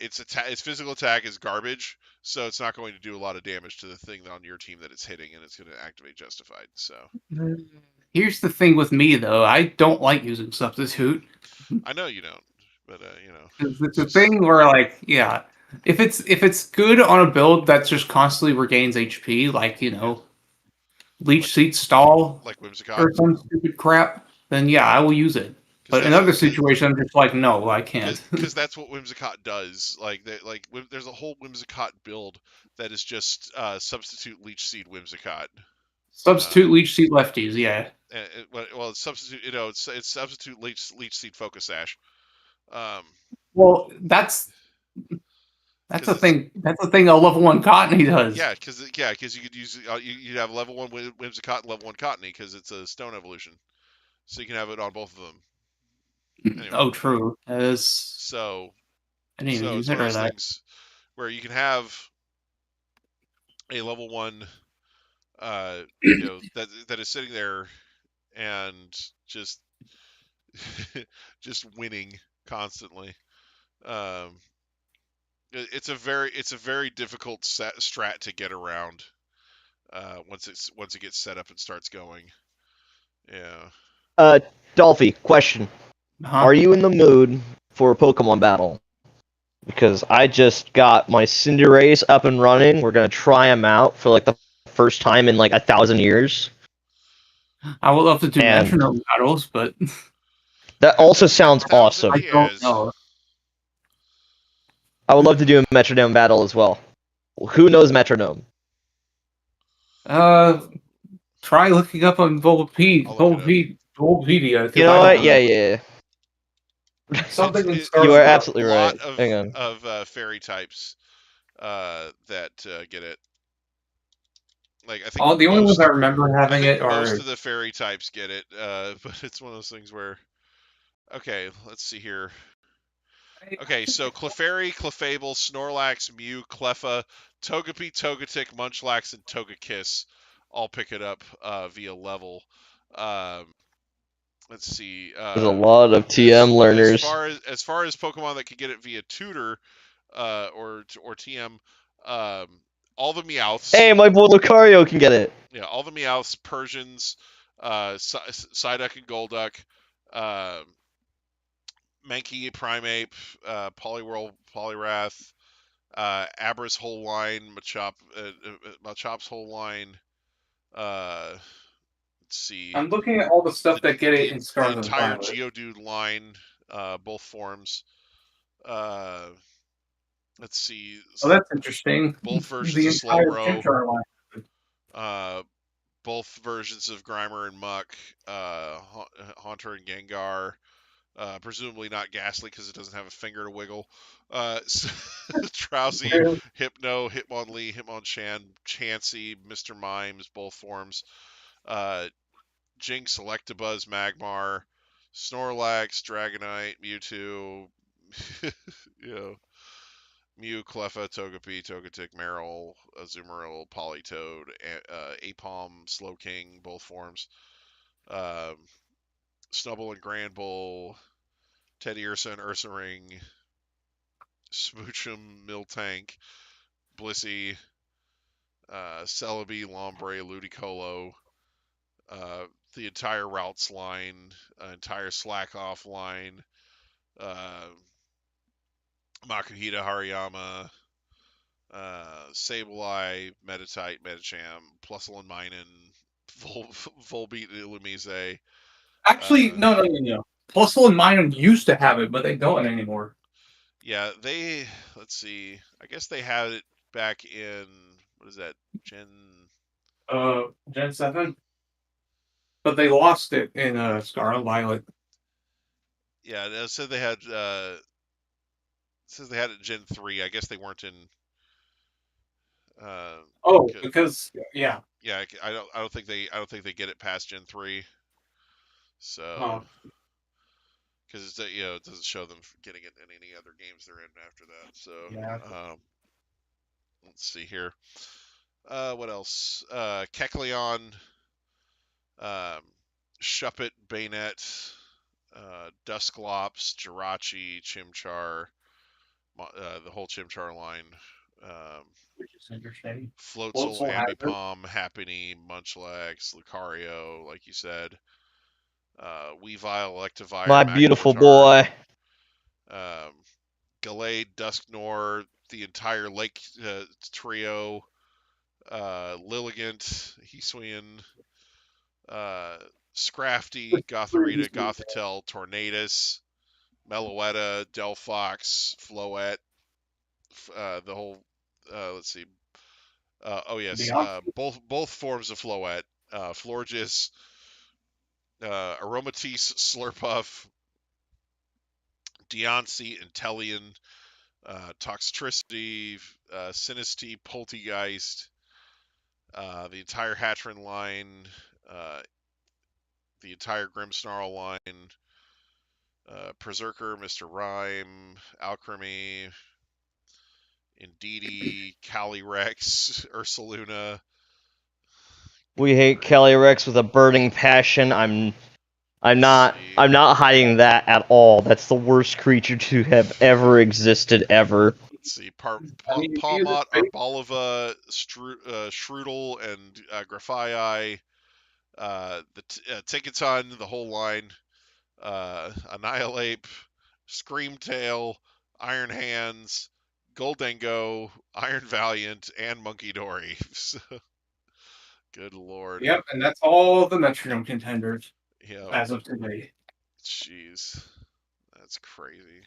its physical attack is garbage, so it's not going to do a lot of damage to the thing on your team that it's hitting, and it's going to activate Justified. So Here's the thing with me, though. I don't like using substitute. I know you don't, but It's a thing where, like, yeah, if it's good on a build that just constantly regains HP, like Leech Seat Stall like Whimsicott. or some stupid crap, then yeah, I will use it. But in other situations, I'm just like, no, I can't. Because that's what Whimsicott does. There's a whole Whimsicott build that is just substitute Leech Seed Whimsicott. Substitute Leech Seed lefties, yeah. Well, it's substitute. It's substitute Leech Seed Focus Sash. Well, that's the thing. That's the thing. A level 1 Cottony does. Yeah, because you could use you'd have level 1 Whimsicott and level 1 Cottony because it's a stone evolution, so you can have it on both of them. Anyway. Oh, true. So I didn't even it's one consider of those that. things where you can have a level 1 that is sitting there and just just winning constantly. It's a very difficult strat to get around once it gets set up and starts going. Yeah. Dolphy, question. Huh? Are you in the mood for a Pokemon battle? Because I just got my Cinderace up and running. We're gonna try them out for like the first time in like 1,000 years. I would love to do metronome battles, but that also sounds awesome. I don't know. I would love to do a metronome battle as well. Who knows metronome? Try looking up on Volpedia. You know what? Yeah. Something you are absolutely right. Hang on. Of fairy types that get it. Like I think the only ones I remember having it are most of the fairy types get it, but it's one of those things where. Okay, let's see here. Okay, so Clefairy, Clefable, Snorlax, Mew, Cleffa, Togepi, Togetic, Munchlax, and Togekiss all pick it up via level. Let's see. There's a lot of TM learners. As far as Pokemon that can get it via tutor or TM, all the Meowths. Hey, my boy Lucario can get it. Yeah, all the Meowths, Persians, Psyduck and Golduck, Mankey, Primeape, Poliwhirl, Poliwrath, Abra's whole line, Machop's whole line. Let's see. I'm looking at all the stuff that get it in Scarlet. The entire Geodude line, both forms. Let's see. Oh, that's interesting. Both versions of Slowbro. Both versions of Grimer and Muck, Haunter and Gengar. Presumably not Ghastly because it doesn't have a finger to wiggle. Drowsy, Hypno, Hitmonlee, Hitmonchan, Chansey, Mr. Mimes, both forms. Jinx, Electabuzz, Magmar, Snorlax, Dragonite, Mewtwo, Mew, Cleffa, Togepi, Togetic, Marill, Azumarill, Politoed, Aipom, Slowking, both forms. um, Snubbull and Granbull, Teddy Ursa and Ursaring, Smoochum, Miltank, Blissey, Celebi, Lombre, Ludicolo, the entire routes line, entire slack off line, uh, Makuhita, Hariyama, Sableye, Meditite, Medicham, Plusle and Minun, Volbeat, Illumise. Actually, no. Plusle and Minun used to have it, but they don't anymore. Yeah, let's see. I guess they had it back in, what is that, Gen... Gen 7? But they lost it in Scarlet Violet. Yeah, it said they had, says they had it in Gen 3. I guess they weren't in... because, yeah. Yeah, I don't think they get it past Gen 3. So... Because it doesn't show them getting it in any other games they're in after that. So Yeah. let's see here. What else? Kecleon, Shuppet, Bayonet, Dusclops, Jirachi, Chimchar, the whole Chimchar line. Which is interesting. Floatzel, Ambipom, Happiny, Munchlax, Lucario, like you said. Weavile, Electivire, My beautiful boy. Gallade, Dusknoir, the entire Lake trio, Lilligant, Hisuian, Scrafty, Gothorita, Gothitelle, Tornadus, Meloetta, Delphox, Floette, the whole, let's see, both forms of Floette, Florges, Aromatisse, Slurpuff, Deoncey, Inteleon, Toxtricity, Sinistea, Poltegeist, the entire Hatchrin line, the entire Grimmsnarl line, Berserker, Mr. Rhyme, Alchemy, Indeedee, Calyrex, Ursaluna. We hate Calyrex with a burning passion. I'm not hiding that at all. That's the worst creature to have ever existed ever. Let's see, Palmot, Arboliva, Shroodle, and Grafii, the Tinkaton, the whole line, Annihilate, Screamtail, Iron Hands, Goldengo, Iron Valiant, and Monkey Dory. Good lord. Yep, and that's all the Metronome contenders Yep. as of today. Jeez. That's crazy.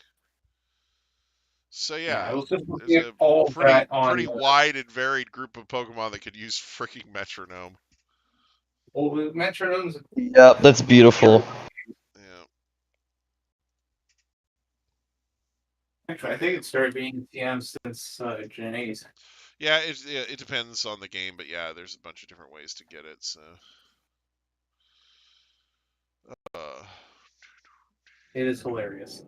So yeah, there's a pretty wide and varied group of Pokemon that could use freaking Metronome. Well, the Metronomes. Yep, that's beautiful. Yeah. Actually, I think it started being TM since Gen 8. Yeah, it depends on the game, but yeah, there's a bunch of different ways to get it. So. It is hilarious.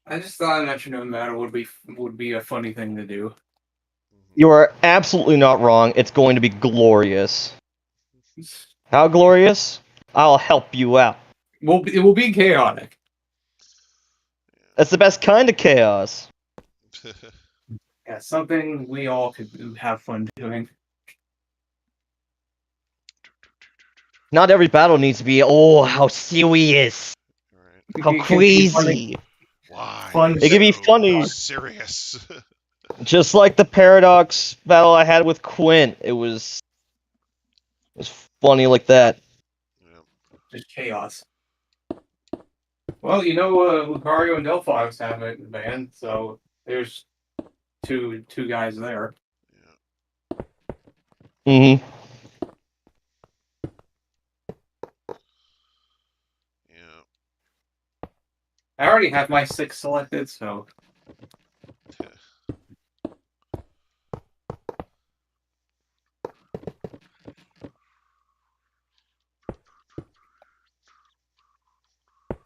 I just thought a metronome battle would be a funny thing to do. You are absolutely not wrong. It's going to be glorious. How glorious? I'll help you out. Well, it will be chaotic. That's the best kind of chaos. Yeah, something we all could have fun doing. Not every battle needs to be, oh, how serious. Right. How crazy. Why? Fun. It can be funny. Serious. Just like the Paradox battle I had with Quint. It was funny like that. Yeah. Just chaos. Well, Lucario and Delphox have it in the band, so there's two guys there. Yeah. Mm-hmm. Yeah. I already have my 6 selected, so.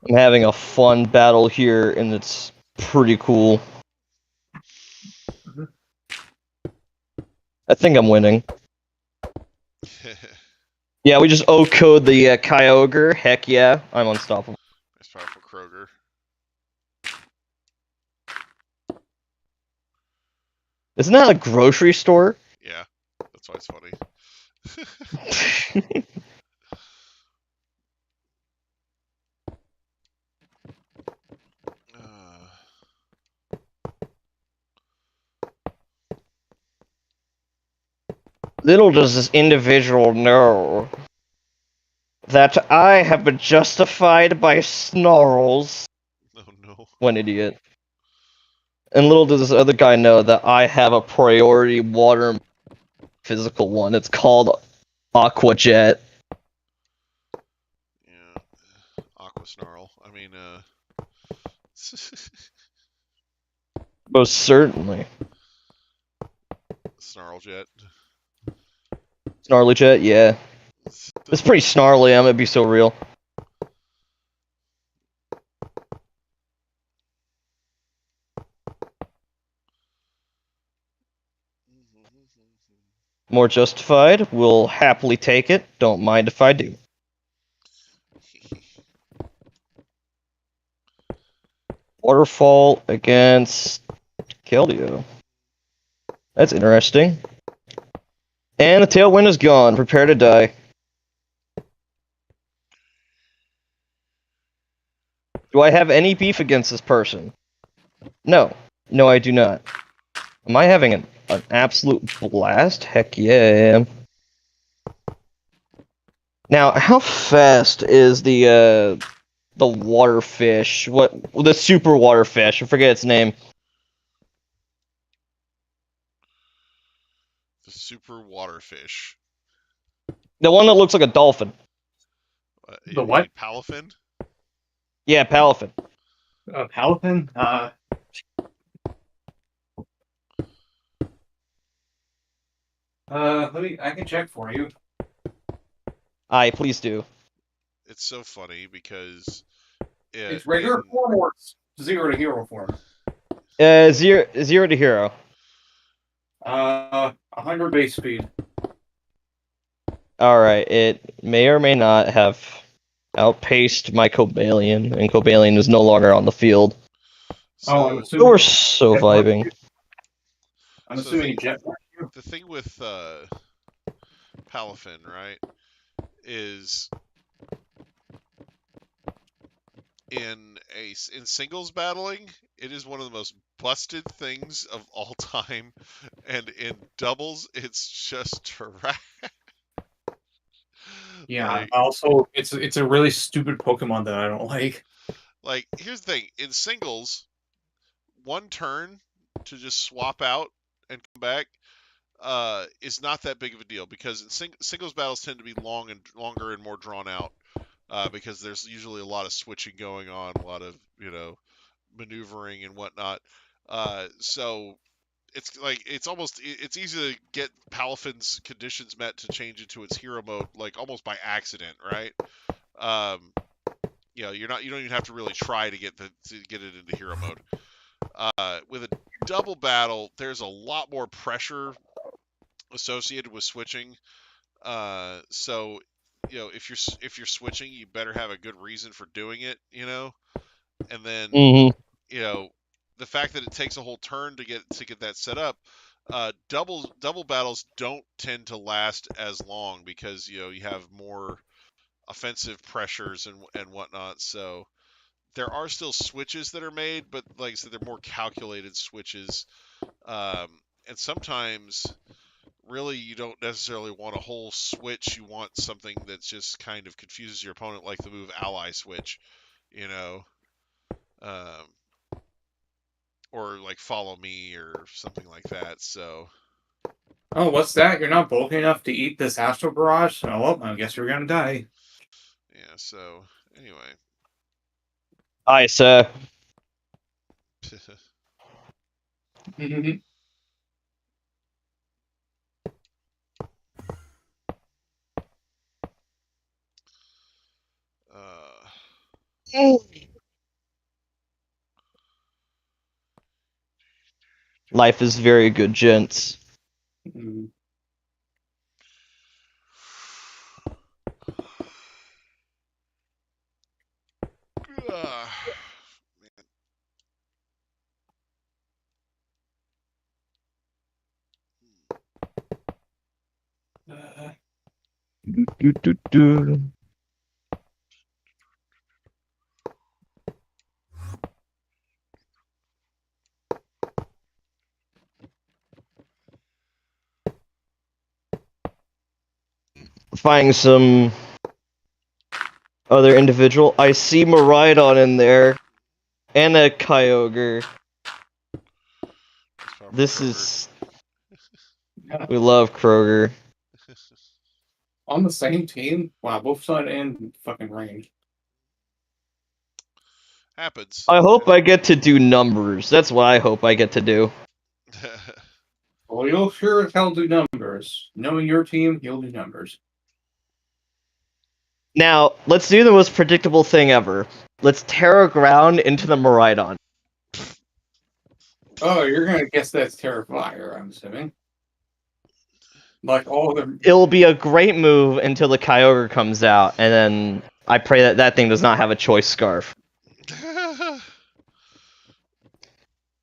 I'm having a fun battle here, and it's pretty cool. I think I'm winning. Yeah, we just O-code the Kyogre. Heck yeah, I'm unstoppable. Nice powerful Kroger. Isn't that a grocery store? Yeah, that's why it's funny. Little does this individual know that I have been justified by snarls. Oh no. One idiot. And little does this other guy know that I have a priority water physical one. It's called Aqua Jet. Yeah. Aqua Snarl. I mean, Most certainly. Snarl Jet. Snarly Jet, yeah. It's pretty snarly, I'm gonna be so real. More justified, will happily take it. Don't mind if I do. Waterfall against Keldeo. That's interesting. And the tailwind is gone. Prepare to die. Do I have any beef against this person? No. No, I do not. Am I having an absolute blast? Heck yeah. Now, how fast is the water fish? What the super water fish? I forget its name. The super waterfish. The one that looks like a dolphin. The what? Palafin? Yeah, Palafin. Palafin? I can check for you. Aye, please do. It's so funny because It's regular form or it's 0 to hero form? Zero to hero. 100 base speed. Alright, it may or may not have outpaced my Cobalion, and Cobalion is no longer on the field. So, I'm assuming. We're so vibing. I'm assuming jet. The thing with Palafin, right, is in singles battling, it is one of the most busted things of all time, and in doubles, it's just trash. Yeah. Like, Also, it's a really stupid Pokemon that I don't like. like, here's the thing: in singles, one turn to just swap out and come back is not that big of a deal because in singles battles tend to be longer and more drawn out because there's usually a lot of switching going on, a lot of maneuvering and whatnot. So it's easy to get Palafin's conditions met to change into its hero mode like almost by accident, right? You don't even have to really try to get it into hero mode. With a double battle, there's a lot more pressure associated with switching. So if you're switching, you better have a good reason for doing it. And then the fact that it takes a whole turn to get that set up. Double battles don't tend to last as long because you have more offensive pressures and whatnot. So there are still switches that are made, but like I said, they're more calculated switches. And sometimes, really, you don't necessarily want a whole switch. You want something that just kind of confuses your opponent, like the move Ally Switch, or like Follow Me or something like that. So. Oh, what's that? You're not bulky enough to eat this Astral Barrage? Oh, well, I guess you're gonna die. Yeah, so, anyway. Aye, sir. Life is very good, gents. Do. Finding some other individual. I see Miraidon in there. And a Kyogre. This is... We love Kroger. On the same team? Wow, both side and fucking range. Happens. I hope I get to do numbers. That's what I hope I get to do. Well, you'll sure as hell do numbers. Knowing your team, you'll do numbers. Now, let's do the most predictable thing ever. Let's Terra Ground into the Miraidon. Oh, you're gonna guess that's Terrifier, I'm assuming. Like all of them. It'll be a great move until the Kyogre comes out, and then I pray that that thing does not have a choice scarf.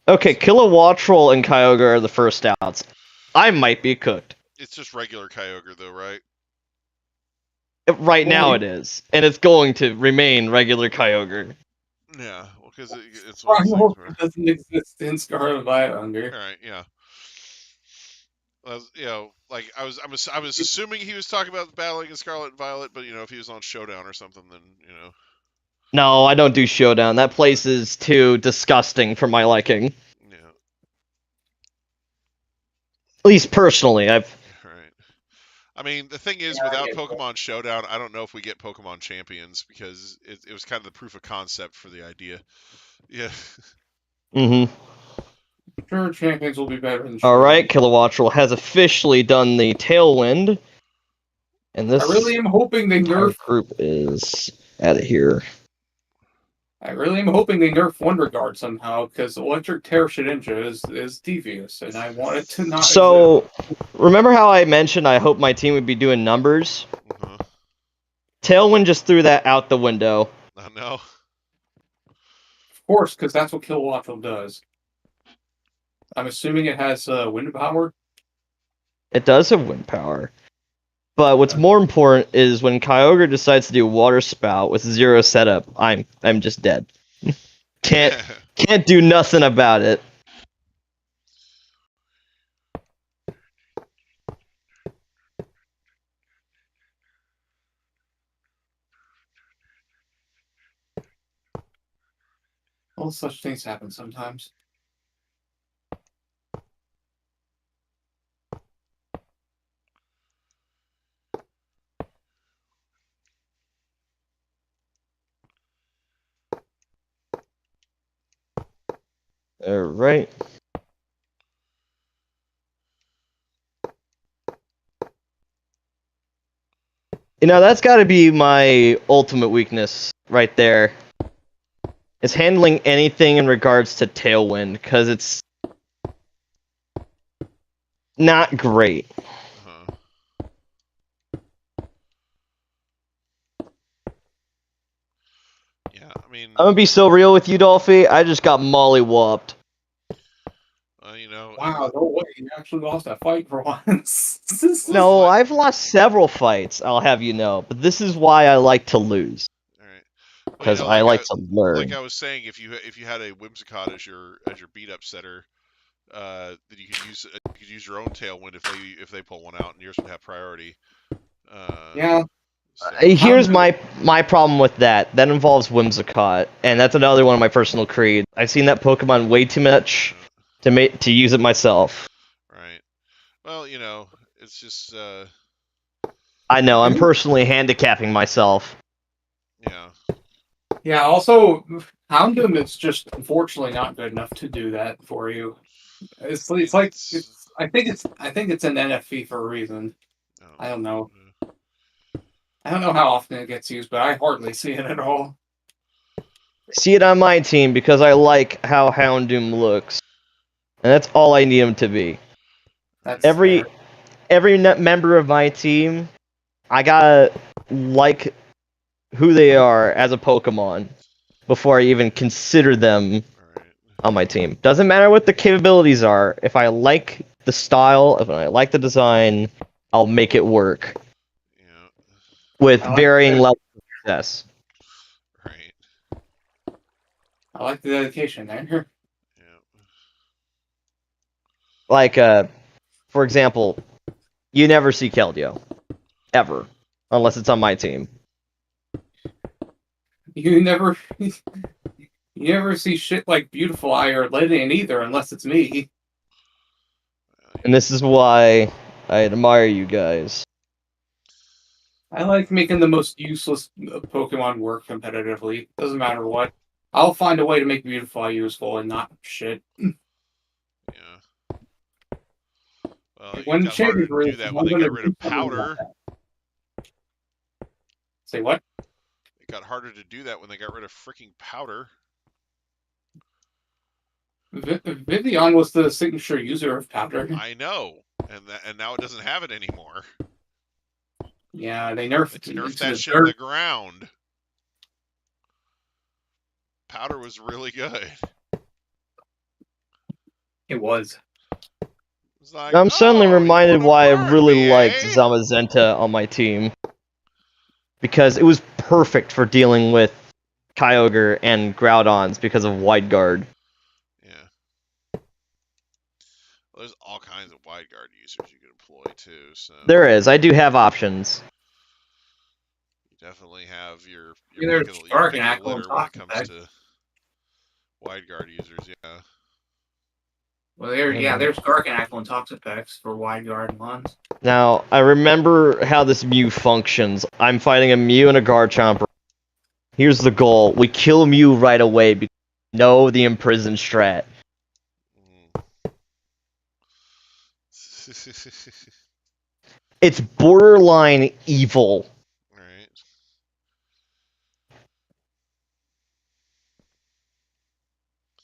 Okay, Kilowattrel and Kyogre are the first outs. I might be cooked. It's just regular Kyogre, though, right? Right now it is, and it's going to remain regular Kyogre. Yeah, well, because it's one of those things where... It doesn't exist in Scarlet Violet Hunger. All right, yeah. Well, you know, like I was assuming he was talking about battling in Scarlet and Violet, but you know, if he was on Showdown or something, then you know. No, I don't do Showdown. That place is too disgusting for my liking. Yeah. At least personally, I've... Right. I mean, the thing is, without Pokemon Showdown, I don't know if we get Pokemon Champions, because it was kind of the proof of concept for the idea. Yeah. Mm-hmm. Sure, Champions will be better than Alright, Kilowattrel has officially done the Tailwind. And this I really am hoping they nerf... group is out of here. I really am hoping they nerf Wonder Guard somehow, because Electric Terror Shedinja is devious, and I want it to not So, remember how I mentioned I hope my team would be doing numbers? Uh-huh. Tailwind just threw that out the window. I know. Of course, because that's what Kilowattrel does. I'm assuming it has wind power? It does have wind power. But what's more important is when Kyogre decides to do Water Spout with 0 setup, I'm just dead. Can't do nothing about it. All such things happen sometimes. Alright. You know, that's gotta be my ultimate weakness right there. Is handling anything in regards to Tailwind, because it's not great. Uh-huh. Yeah, I mean... I'm gonna be so real with you, Dolphy. I just got molly-whopped. you know... Wow, no way. You actually lost that fight for once. No, I've lost several fights, I'll have you know. But this is why I like to lose. Because I like to learn. Like I was saying, if you had a Whimsicott as your beat up setter, then you could use your own Tailwind if they pull one out, and yours would have priority. Yeah. So. Here's my problem with that. That involves Whimsicott, and that's another one of my personal creeds. I've seen that Pokemon way too much to use it myself. Right. Well, you know, it's just. I know. I'm personally handicapping myself. Yeah. Yeah. Also, Houndoom is just unfortunately not good enough to do that for you. I think it's an NFV for a reason. I don't know. I don't know how often it gets used, but I hardly see it at all. See it on my team because I like how Houndoom looks, and that's all I need him to be. That's every member of my team, I gotta like who they are as a Pokemon before I even consider them on my team. Doesn't matter what the capabilities are. If I like the style, if I like the design, I'll make it work. Yeah. with I like varying that. levels of success. Right. I like the dedication there. Yeah. Like, for example, you never see Keldeo. Ever. Unless it's on my team. You never see shit like Beautiful Eye or Lydian either, unless it's me. And this is why I admire you guys. I like making the most useless Pokemon work competitively. Doesn't matter what. I'll find a way to make Beautiful Eye useful and not shit. Yeah. Well, it When got harder Champions to do that when they got rid of something powder. about that. Say what? It got harder to do that when they got rid of freaking powder. Vivian was the signature user of powder. I know, and now it doesn't have it anymore. Yeah, they nerfed that shit in the ground. Powder was really good. It was. Like, I'm suddenly reminded why I really me, liked eh? Zamazenta on my team. Because it was perfect for dealing with Kyogre and Groudons because of Wide Guard. Yeah. Well, there's all kinds of wide guard users you can employ too. So There is. I do have options. you definitely have your There's pick of Dark the and Aqua litter and when it Toxic comes to wide guard users. Yeah. Well, there's Dark and Aqua and Toxic packs for Wide Guard ones. Now, I remember how this Mew functions. I'm fighting a Mew and a Garchomp. Here's the goal. We kill Mew right away because we know the imprisoned strat. It's borderline evil. Right.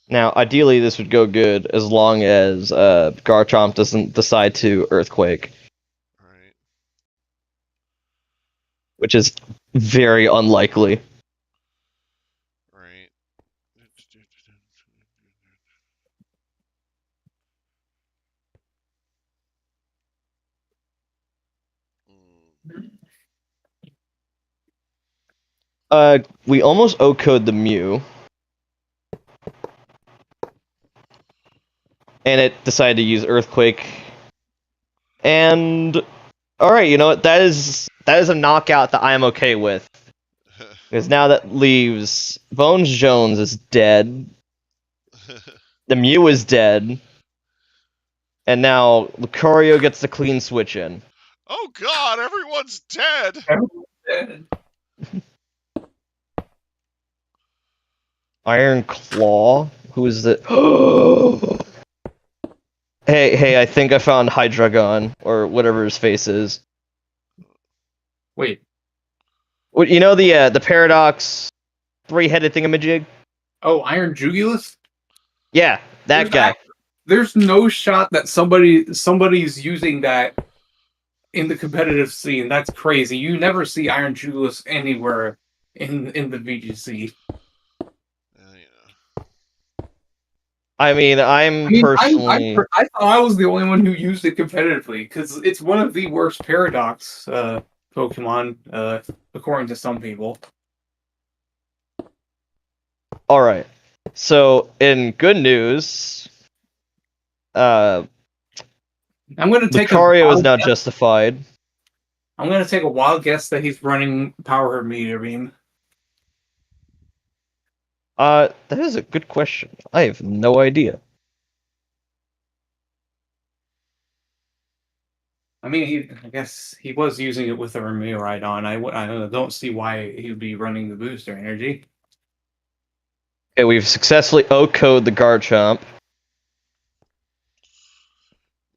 Now, ideally, this would go good as long as Garchomp doesn't decide to Earthquake, Right. which is very unlikely. Right. We almost O-code the Mew. And it decided to use Earthquake. And alright, you know what? That is a knockout that I am okay with. Because now that leaves Bones Jones is dead. The Mew is dead. And now Lucario gets the clean switch in. Oh God! Everyone's dead. Iron Claw? Who is it? Hey, I think I found Hydreigon, or whatever his face is. Wait. Well, you know the Paradox three-headed thingamajig? Oh, Iron Jugulus? Yeah, that guy. There's no shot that somebody's using that in the competitive scene. That's crazy. You never see Iron Jugulus anywhere in the VGC. Yeah. I mean, personally... I thought I was the only one who used it competitively, because it's one of the worst Paradox Pokemon, according to some people. Alright. So, in good news... I'm gonna take Lucario is now justified. I'm gonna take a wild guess that he's running Power Meteor Beam. That is a good question. I have no idea. I mean, I guess he was using it with a Rhyhorn. I don't see why he would be running the booster energy. Okay, we've successfully O-code the Garchomp.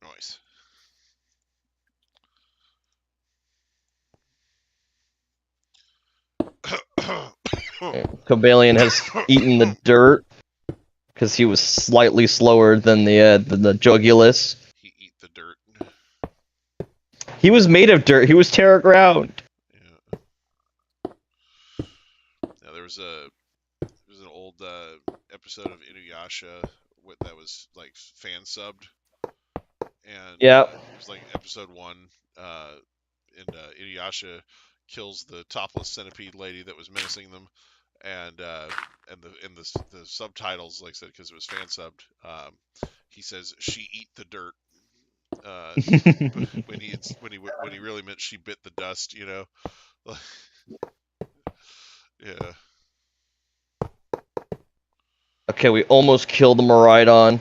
Nice. Cobalion has eaten the dirt because he was slightly slower than the Jugulus. He eat the dirt. He was made of dirt. He was Terra Ground. Yeah. Now there was an old episode of Inuyasha that was like fan subbed, and Yep. it was like episode 1, and Inuyasha kills the topless centipede lady that was menacing them, and the subtitles, like I said, because it was fan subbed, he says she eat the dirt. But when he really meant she bit the dust, you know. Yeah. Okay, we almost killed the Miraidon.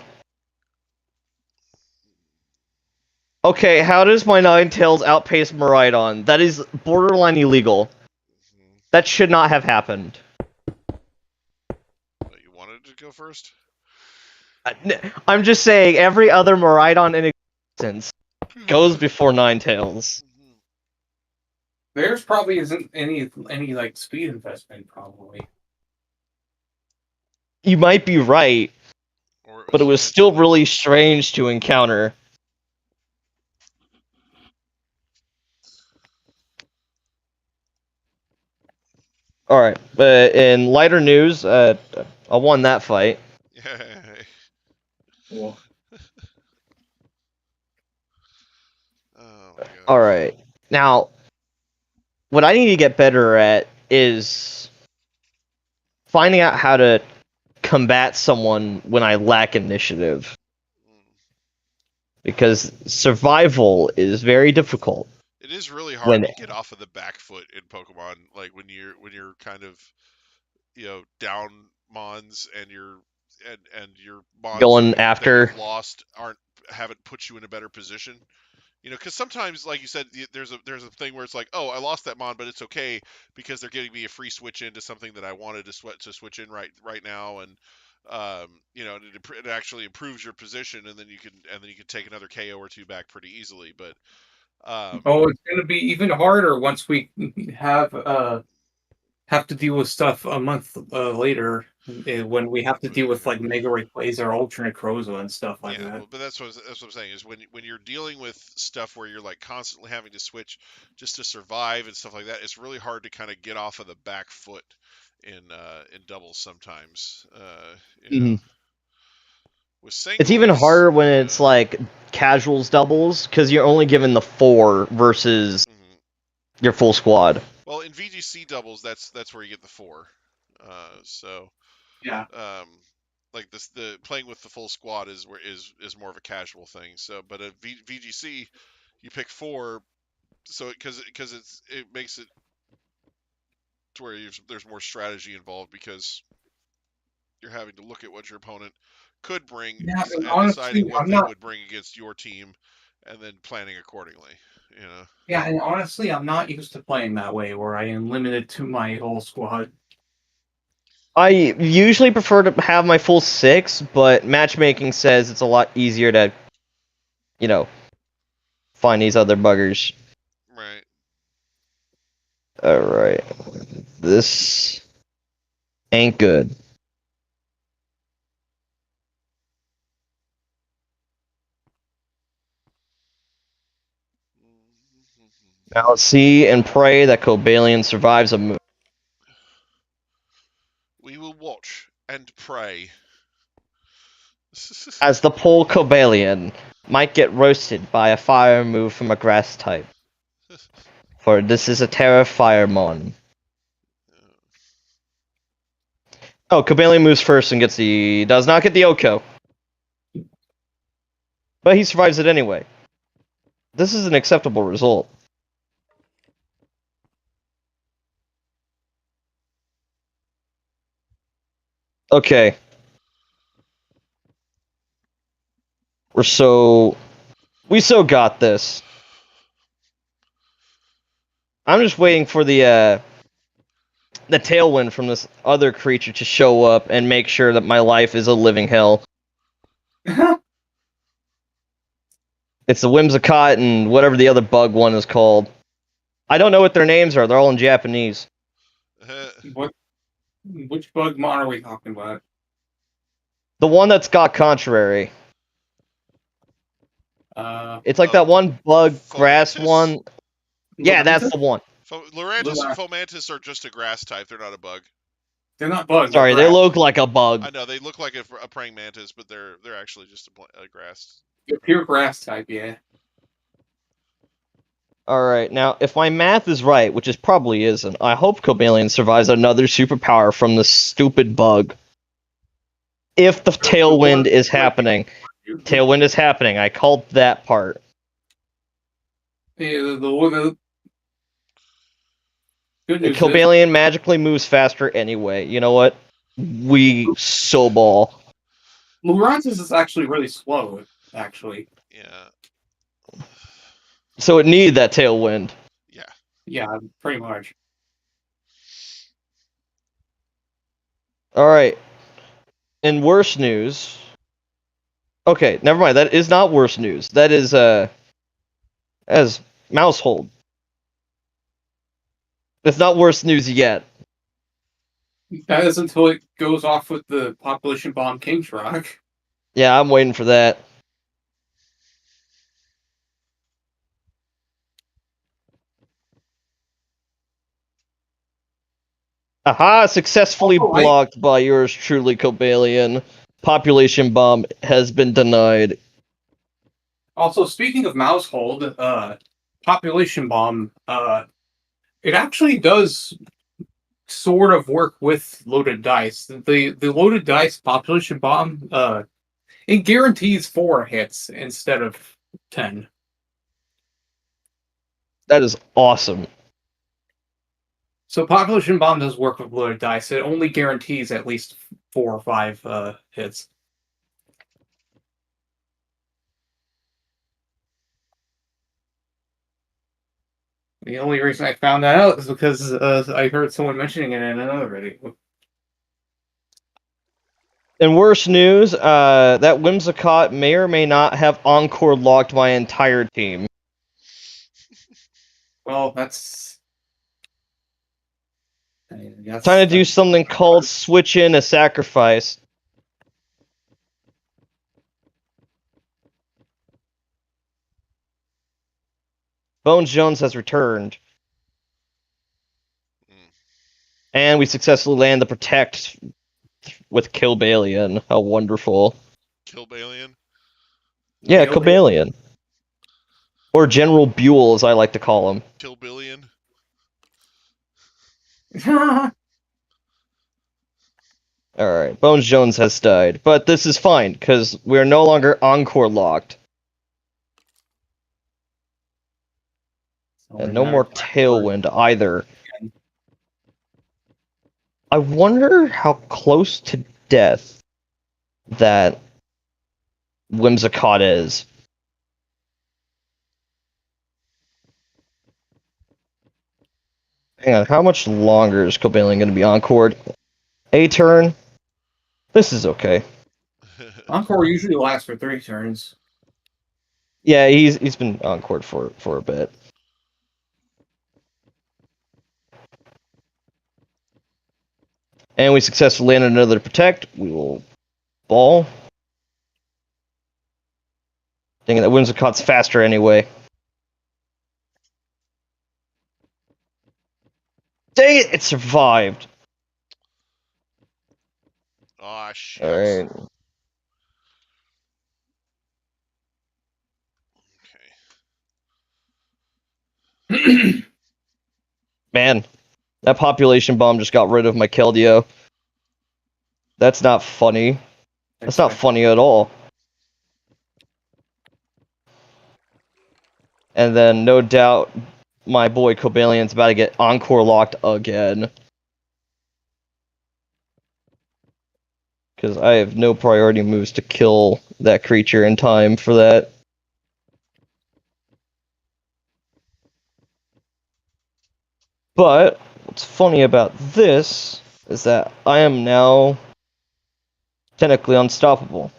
Okay, how does my Ninetales outpace Miraidon? That is borderline illegal. That should not have happened. You wanted to go first? I'm just saying, every other Miraidon in existence goes before Ninetales. Theirs probably isn't any like speed investment, probably. You might be right, but it was still really strange to encounter. Alright, but in lighter news, I won that fight. Yay. Cool. Oh my gosh. Alright, now, what I need to get better at is finding out how to combat someone when I lack initiative. Because survival is very difficult. It is really hard to get off of the back foot in Pokemon, like when you're kind of, you know, down mons and your mons going that after you've lost haven't put you in a better position. You know, because sometimes, like you said, there's a thing where it's like, oh, I lost that mon, but it's okay because they're getting me a free switch into something that I wanted to switch in right now, and you know, it actually improves your position, and then you can take another KO or two back pretty easily. But oh, it's gonna be even harder once we have to deal with stuff a month later when we have to deal with like Mega Rayquaza or alternate Croza and stuff like that. But that's what I'm saying is when you're dealing with stuff where you're like constantly having to switch just to survive and stuff like that, it's really hard to kind of get off of the back foot in doubles sometimes. You know. With singles, it's even harder when it's like casuals doubles because you're only given the 4 versus your full squad. Well, in VGC doubles, that's where you get the 4. So yeah, like the playing with the full squad is more of a casual thing. So, but at VGC, you pick 4, so because it makes it to where there's more strategy involved because you're having to look at what your opponent could bring and deciding what they would bring against your team, and then planning accordingly. You know. Yeah, and honestly, I'm not used to playing that way where I am limited to my whole squad. I usually prefer to have my full 6, but matchmaking says it's a lot easier to, you know, find these other buggers. Right. Alright. This ain't good. Now let's see and pray that Cobalion survives a move. We will watch and pray. As the pole Cobalion might get roasted by a fire move from a grass type. For this is a Terra Firemon. Oh, Cobalion moves first and does not get the Oko. But he survives it anyway. This is an acceptable result. Okay. We so got this. I'm just waiting for the tailwind from this other creature to show up and make sure that my life is a living hell. It's the Whimsicott and whatever the other bug one is called. I don't know what their names are. They're all in Japanese. Which bug mon are we talking about? The one that's got Contrary. It's like that one bug grass one. Yeah, that's the one. Lurantis and Fomantis are just a grass type. They're not a bug. They're not bugs. Sorry, they look like a bug. I know they look like a praying mantis, but they're actually just a grass. They're pure grass type, yeah. Alright, now, if my math is right, which it probably isn't, I hope Cobalion survives another superpower from this stupid bug. If the tailwind is happening. Tailwind is happening, I called that part. Yeah, the good news is Cobalion magically moves faster anyway. You know what? We so ball. Lurantis is actually really slow, actually. Yeah. So it needed that tailwind. Yeah. Yeah, pretty much. Alright. In worse news... Okay, never mind. That is not worse news. That is, as Mousehold. It's not worse news yet. That is until it goes off with the population bomb King's Rock. Yeah, I'm waiting for that. Aha! Successfully blocked by yours truly, Cobalion. Population bomb has been denied. Also, speaking of Mousehold, population bomb, it actually does sort of work with loaded dice. The loaded dice population bomb, it guarantees 4 hits instead of 10. That is awesome. So population bomb does work with loaded dice. It only guarantees at least 4 or 5 hits. The only reason I found that out is because I heard someone mentioning it in another video. In worse news, that Whimsicott may or may not have Encore locked my entire team. Well, that's... Trying to do something called switch in a sacrifice. Bones Jones has returned. And we successfully land the Protect with Cobalion. How wonderful. Kilbalion? Yeah, Cobalion. Or General Buell, as I like to call him. Kilbillion? Alright, Bones Jones has died. But this is fine, because we're no longer Encore locked. And no more Tailwind either. I wonder how close to death that Whimsicott is. Hang on, how much longer is Cobalion going to be encored? A turn? This is okay. Encore usually lasts for 3 turns. Yeah, he's been encored for a bit. And we successfully landed another Protect. We will ball. Dang it, that Whimsicott's faster anyway. Dang it, it survived. Aw, shucks. Alright. Okay. Man, that population bomb just got rid of my Keldeo. That's not funny. That's not funny at all. And then, no doubt, my boy Cobalion's about to get Encore locked again. Because I have no priority moves to kill that creature in time for that. But, what's funny about this is that I am now technically unstoppable.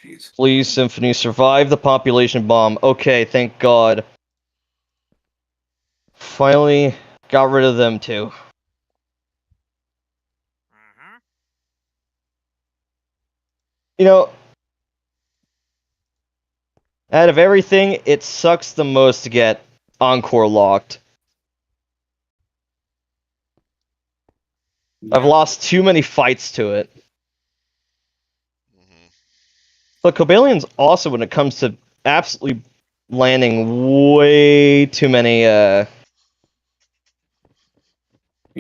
Jeez. Please, Symphony, survive the population bomb. Okay, thank God. Finally got rid of them too. You know, Out of everything, it sucks the most to get Encore locked. I've Yeah. lost too many fights to it. Mhm. But Cobalian's also when it comes to absolutely landing way too many, You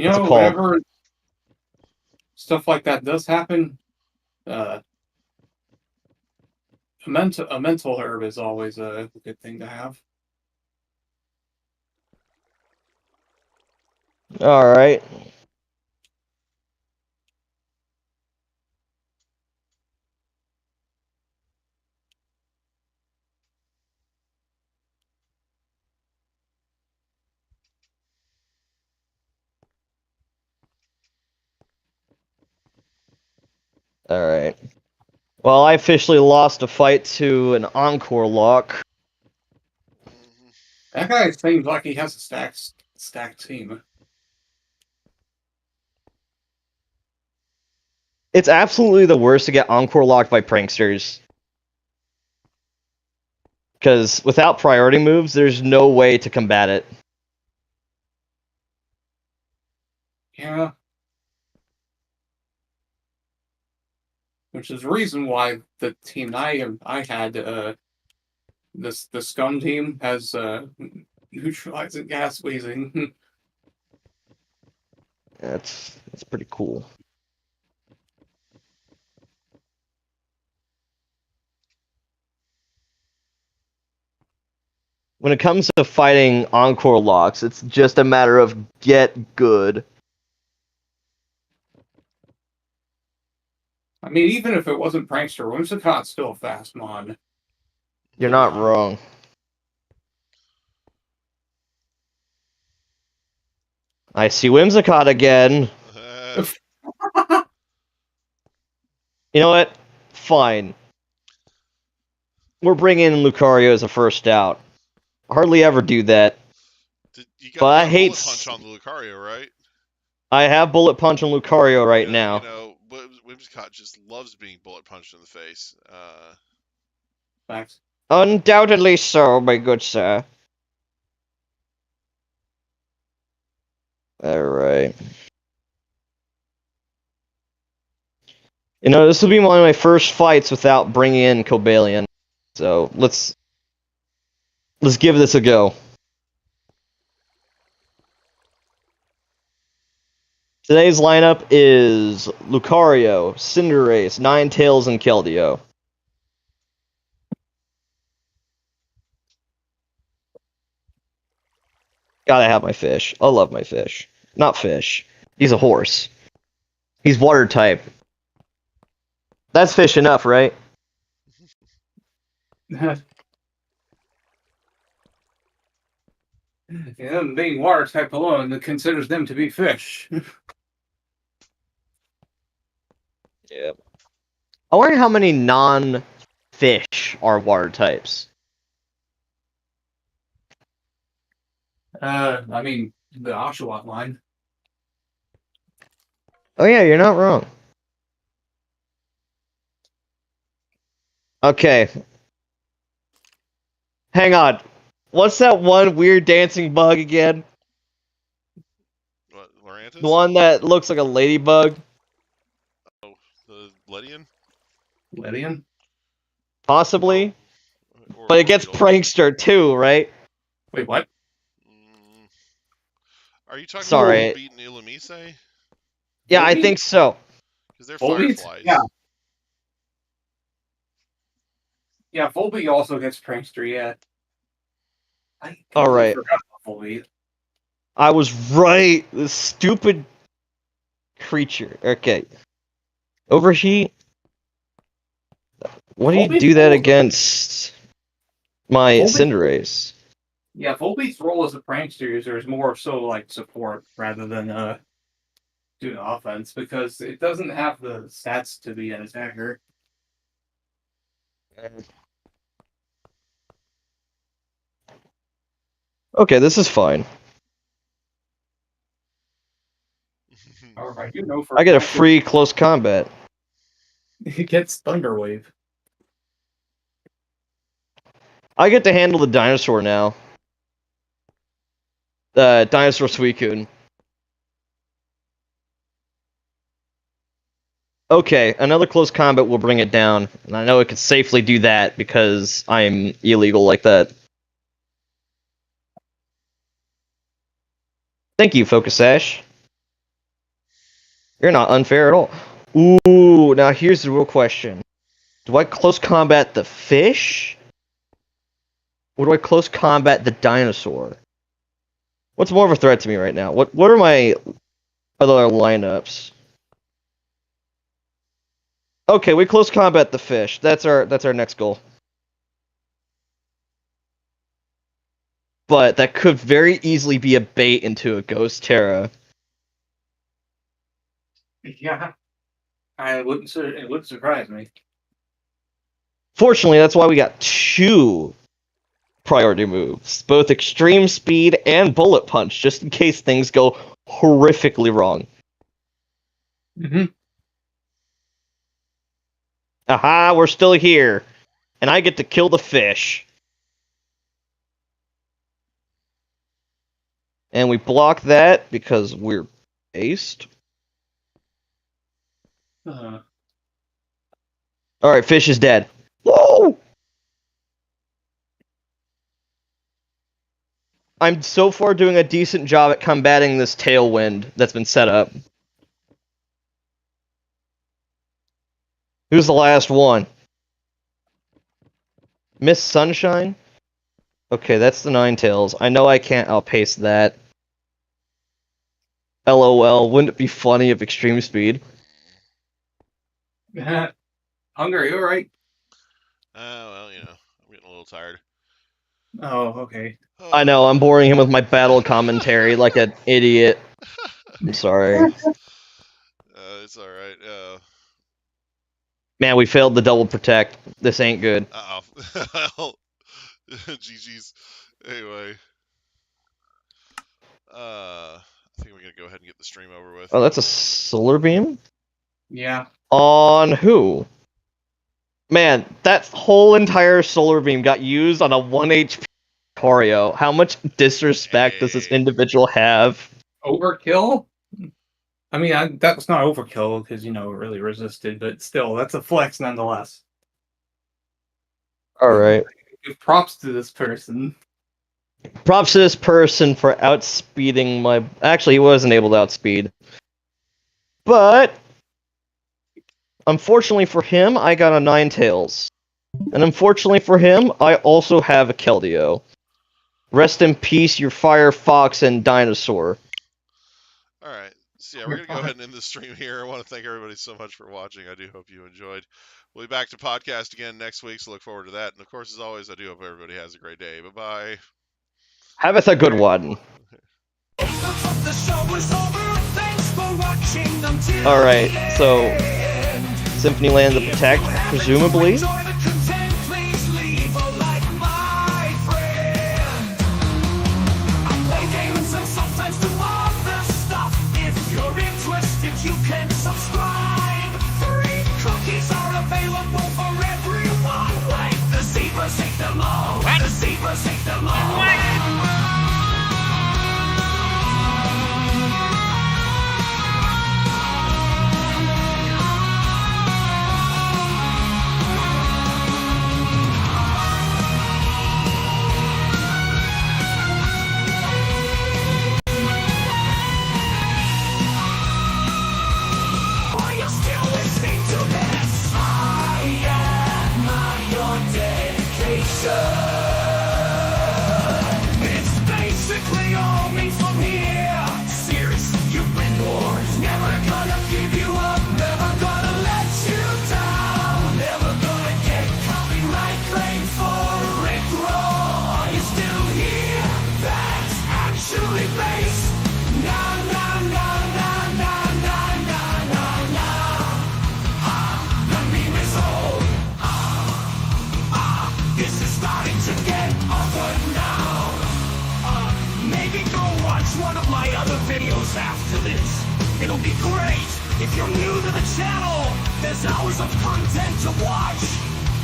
what's it know, called? whenever stuff like that does happen, uh, a mental herb is always a good thing to have. Alright. Alright. Well, I officially lost a fight to an Encore lock. Mhm. That guy seems like he has a stacked team. It's absolutely the worst to get Encore locked by pranksters. Because without priority moves, there's no way to combat it. Yeah. Which is the reason why the team I had, the scum team has neutralizing gas wheezing. That's pretty cool. When it comes to fighting Encore locks, it's just a matter of get good. I mean, even if it wasn't prankster, Whimsicott's still a fast mon. You're To be not honest. wrong. I see Whimsicott again. You know what? Fine. We're bringing in Lucario as a first out. Hardly ever do that. You But I got hate. bullet punch on the Lucario, right? I have Bullet Punch on Lucario right now. You know, Whimsicott just loves being bullet punched in the face. Facts. Undoubtedly so, my good sir. Alright. You know, this will be one of my first fights without bringing in Cobalion. So, let's give this a go. Today's lineup is Lucario, Cinderace, Ninetales, and Keldeo. Gotta have my fish. I love my fish. Not fish. He's a horse. He's water type. That's fish enough, right? Yeah, being water type alone that considers them to be fish. Yeah. I wonder how many non-fish are water types. I mean, the Oshawott line. Oh yeah, you're not wrong. Okay. Hang on. What's that one weird dancing bug again? What, Lorantis? The one that looks like a ladybug? Oh, the Ledian? Lydian? Possibly. Or But it gets Orbeetle. prankster too, right? Wait, what? Mm, Are you talking Sorry. about Volbeat and Illumise? Yeah, I Volbeat? think so. Because they're Volbeat? fireflies. Yeah. Yeah, Volbeat also gets prankster, yeah. I All completely right. forgot about Volbeat. I was right. This stupid creature. Okay. Overheat. What do you Volbeat's do that role as a- against my Volbeat's- Cinderace? Yeah, Volbeat's role as a prankster user is more so like support rather than doing offense because it doesn't have the stats to be an attacker. Okay, this is fine. However, I do know for I get a fact free close combat. it gets Thunder Wave. I get to handle the dinosaur now. The dinosaur Suicune. Okay, another close combat will bring it down. And I know it could safely do that because I'm illegal like that. Thank you, Focus Ash. You're not unfair at all. Ooh, now here's the real question. Do I close combat the fish? Or do I close combat the dinosaur? What's more of a threat to me right now? What are my other lineups? Okay, we close combat the fish. That's our next goal. But that could very easily be a bait into a Ghost Terra. Yeah, it wouldn't surprise me. Fortunately, that's why we got 2 priority moves. Both Extreme Speed and Bullet Punch, just in case things go horrifically wrong. Mm-hmm. Aha, we're still here. And I get to kill the fish. And we block that because we're based. Alright, fish is dead. Whoa! I'm so far doing a decent job at combating this tailwind that's been set up. Who's the last one? Miss Sunshine? Okay, that's the Ninetales. I know I can't outpace that. LOL, wouldn't it be funny if Extreme Speed? Hunger, you alright? Well, you know, I'm getting a little tired. Oh, okay. I know, I'm boring him with my battle commentary like an idiot. I'm sorry. It's alright. Man, we failed the double protect. This ain't good. Well, GG's. Anyway. I think we're gonna go ahead and get the stream over with. Oh, that's a solar beam? Yeah. On who? Man, that whole entire solar beam got used on a 1 HP Lucario. How much disrespect does this individual have? Overkill? I mean, that's not overkill because, you know, it really resisted, but still, that's a flex nonetheless. Alright. Give props to this person. Props to this person for outspeeding my... Actually, he wasn't able to outspeed. But... unfortunately for him, I got a Ninetales. And unfortunately for him, I also have a Keldeo. Rest in peace, your Firefox and Dinosaur. Alright, so yeah, we're going to go ahead and end the stream here. I want to thank everybody so much for watching. I do hope you enjoyed. We'll be back to podcast again next week, so look forward to that. And of course, as always, I do hope everybody has a great day. Bye-bye. Have a good one. Alright, so... Symphony Land the Protect, presumably. You can subscribe. Free cookies are available for everyone. Wait, the zebras take them all. What? The zebras take them all. It's basically all me from here. Serious, you've been warned. Never gonna give you up. Never gonna let you down. Never gonna get copyright claims for Rick Roll. Are you still here? That's actually based. No, no, no, no, no, no, no, no, no. The meme is old. This is starting to get awkward now. Maybe go watch one of my other videos after this. It'll be great. If you're new to the channel, there's hours of content to watch.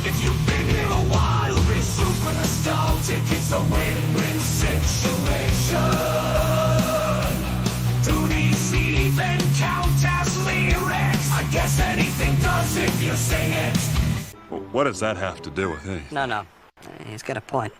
If you've been here a while, It's super nostalgic, it's a win-win situation. Do these even count as lyrics? I guess anything does if you sing it. What does that have to do with anything? No, he's got a point.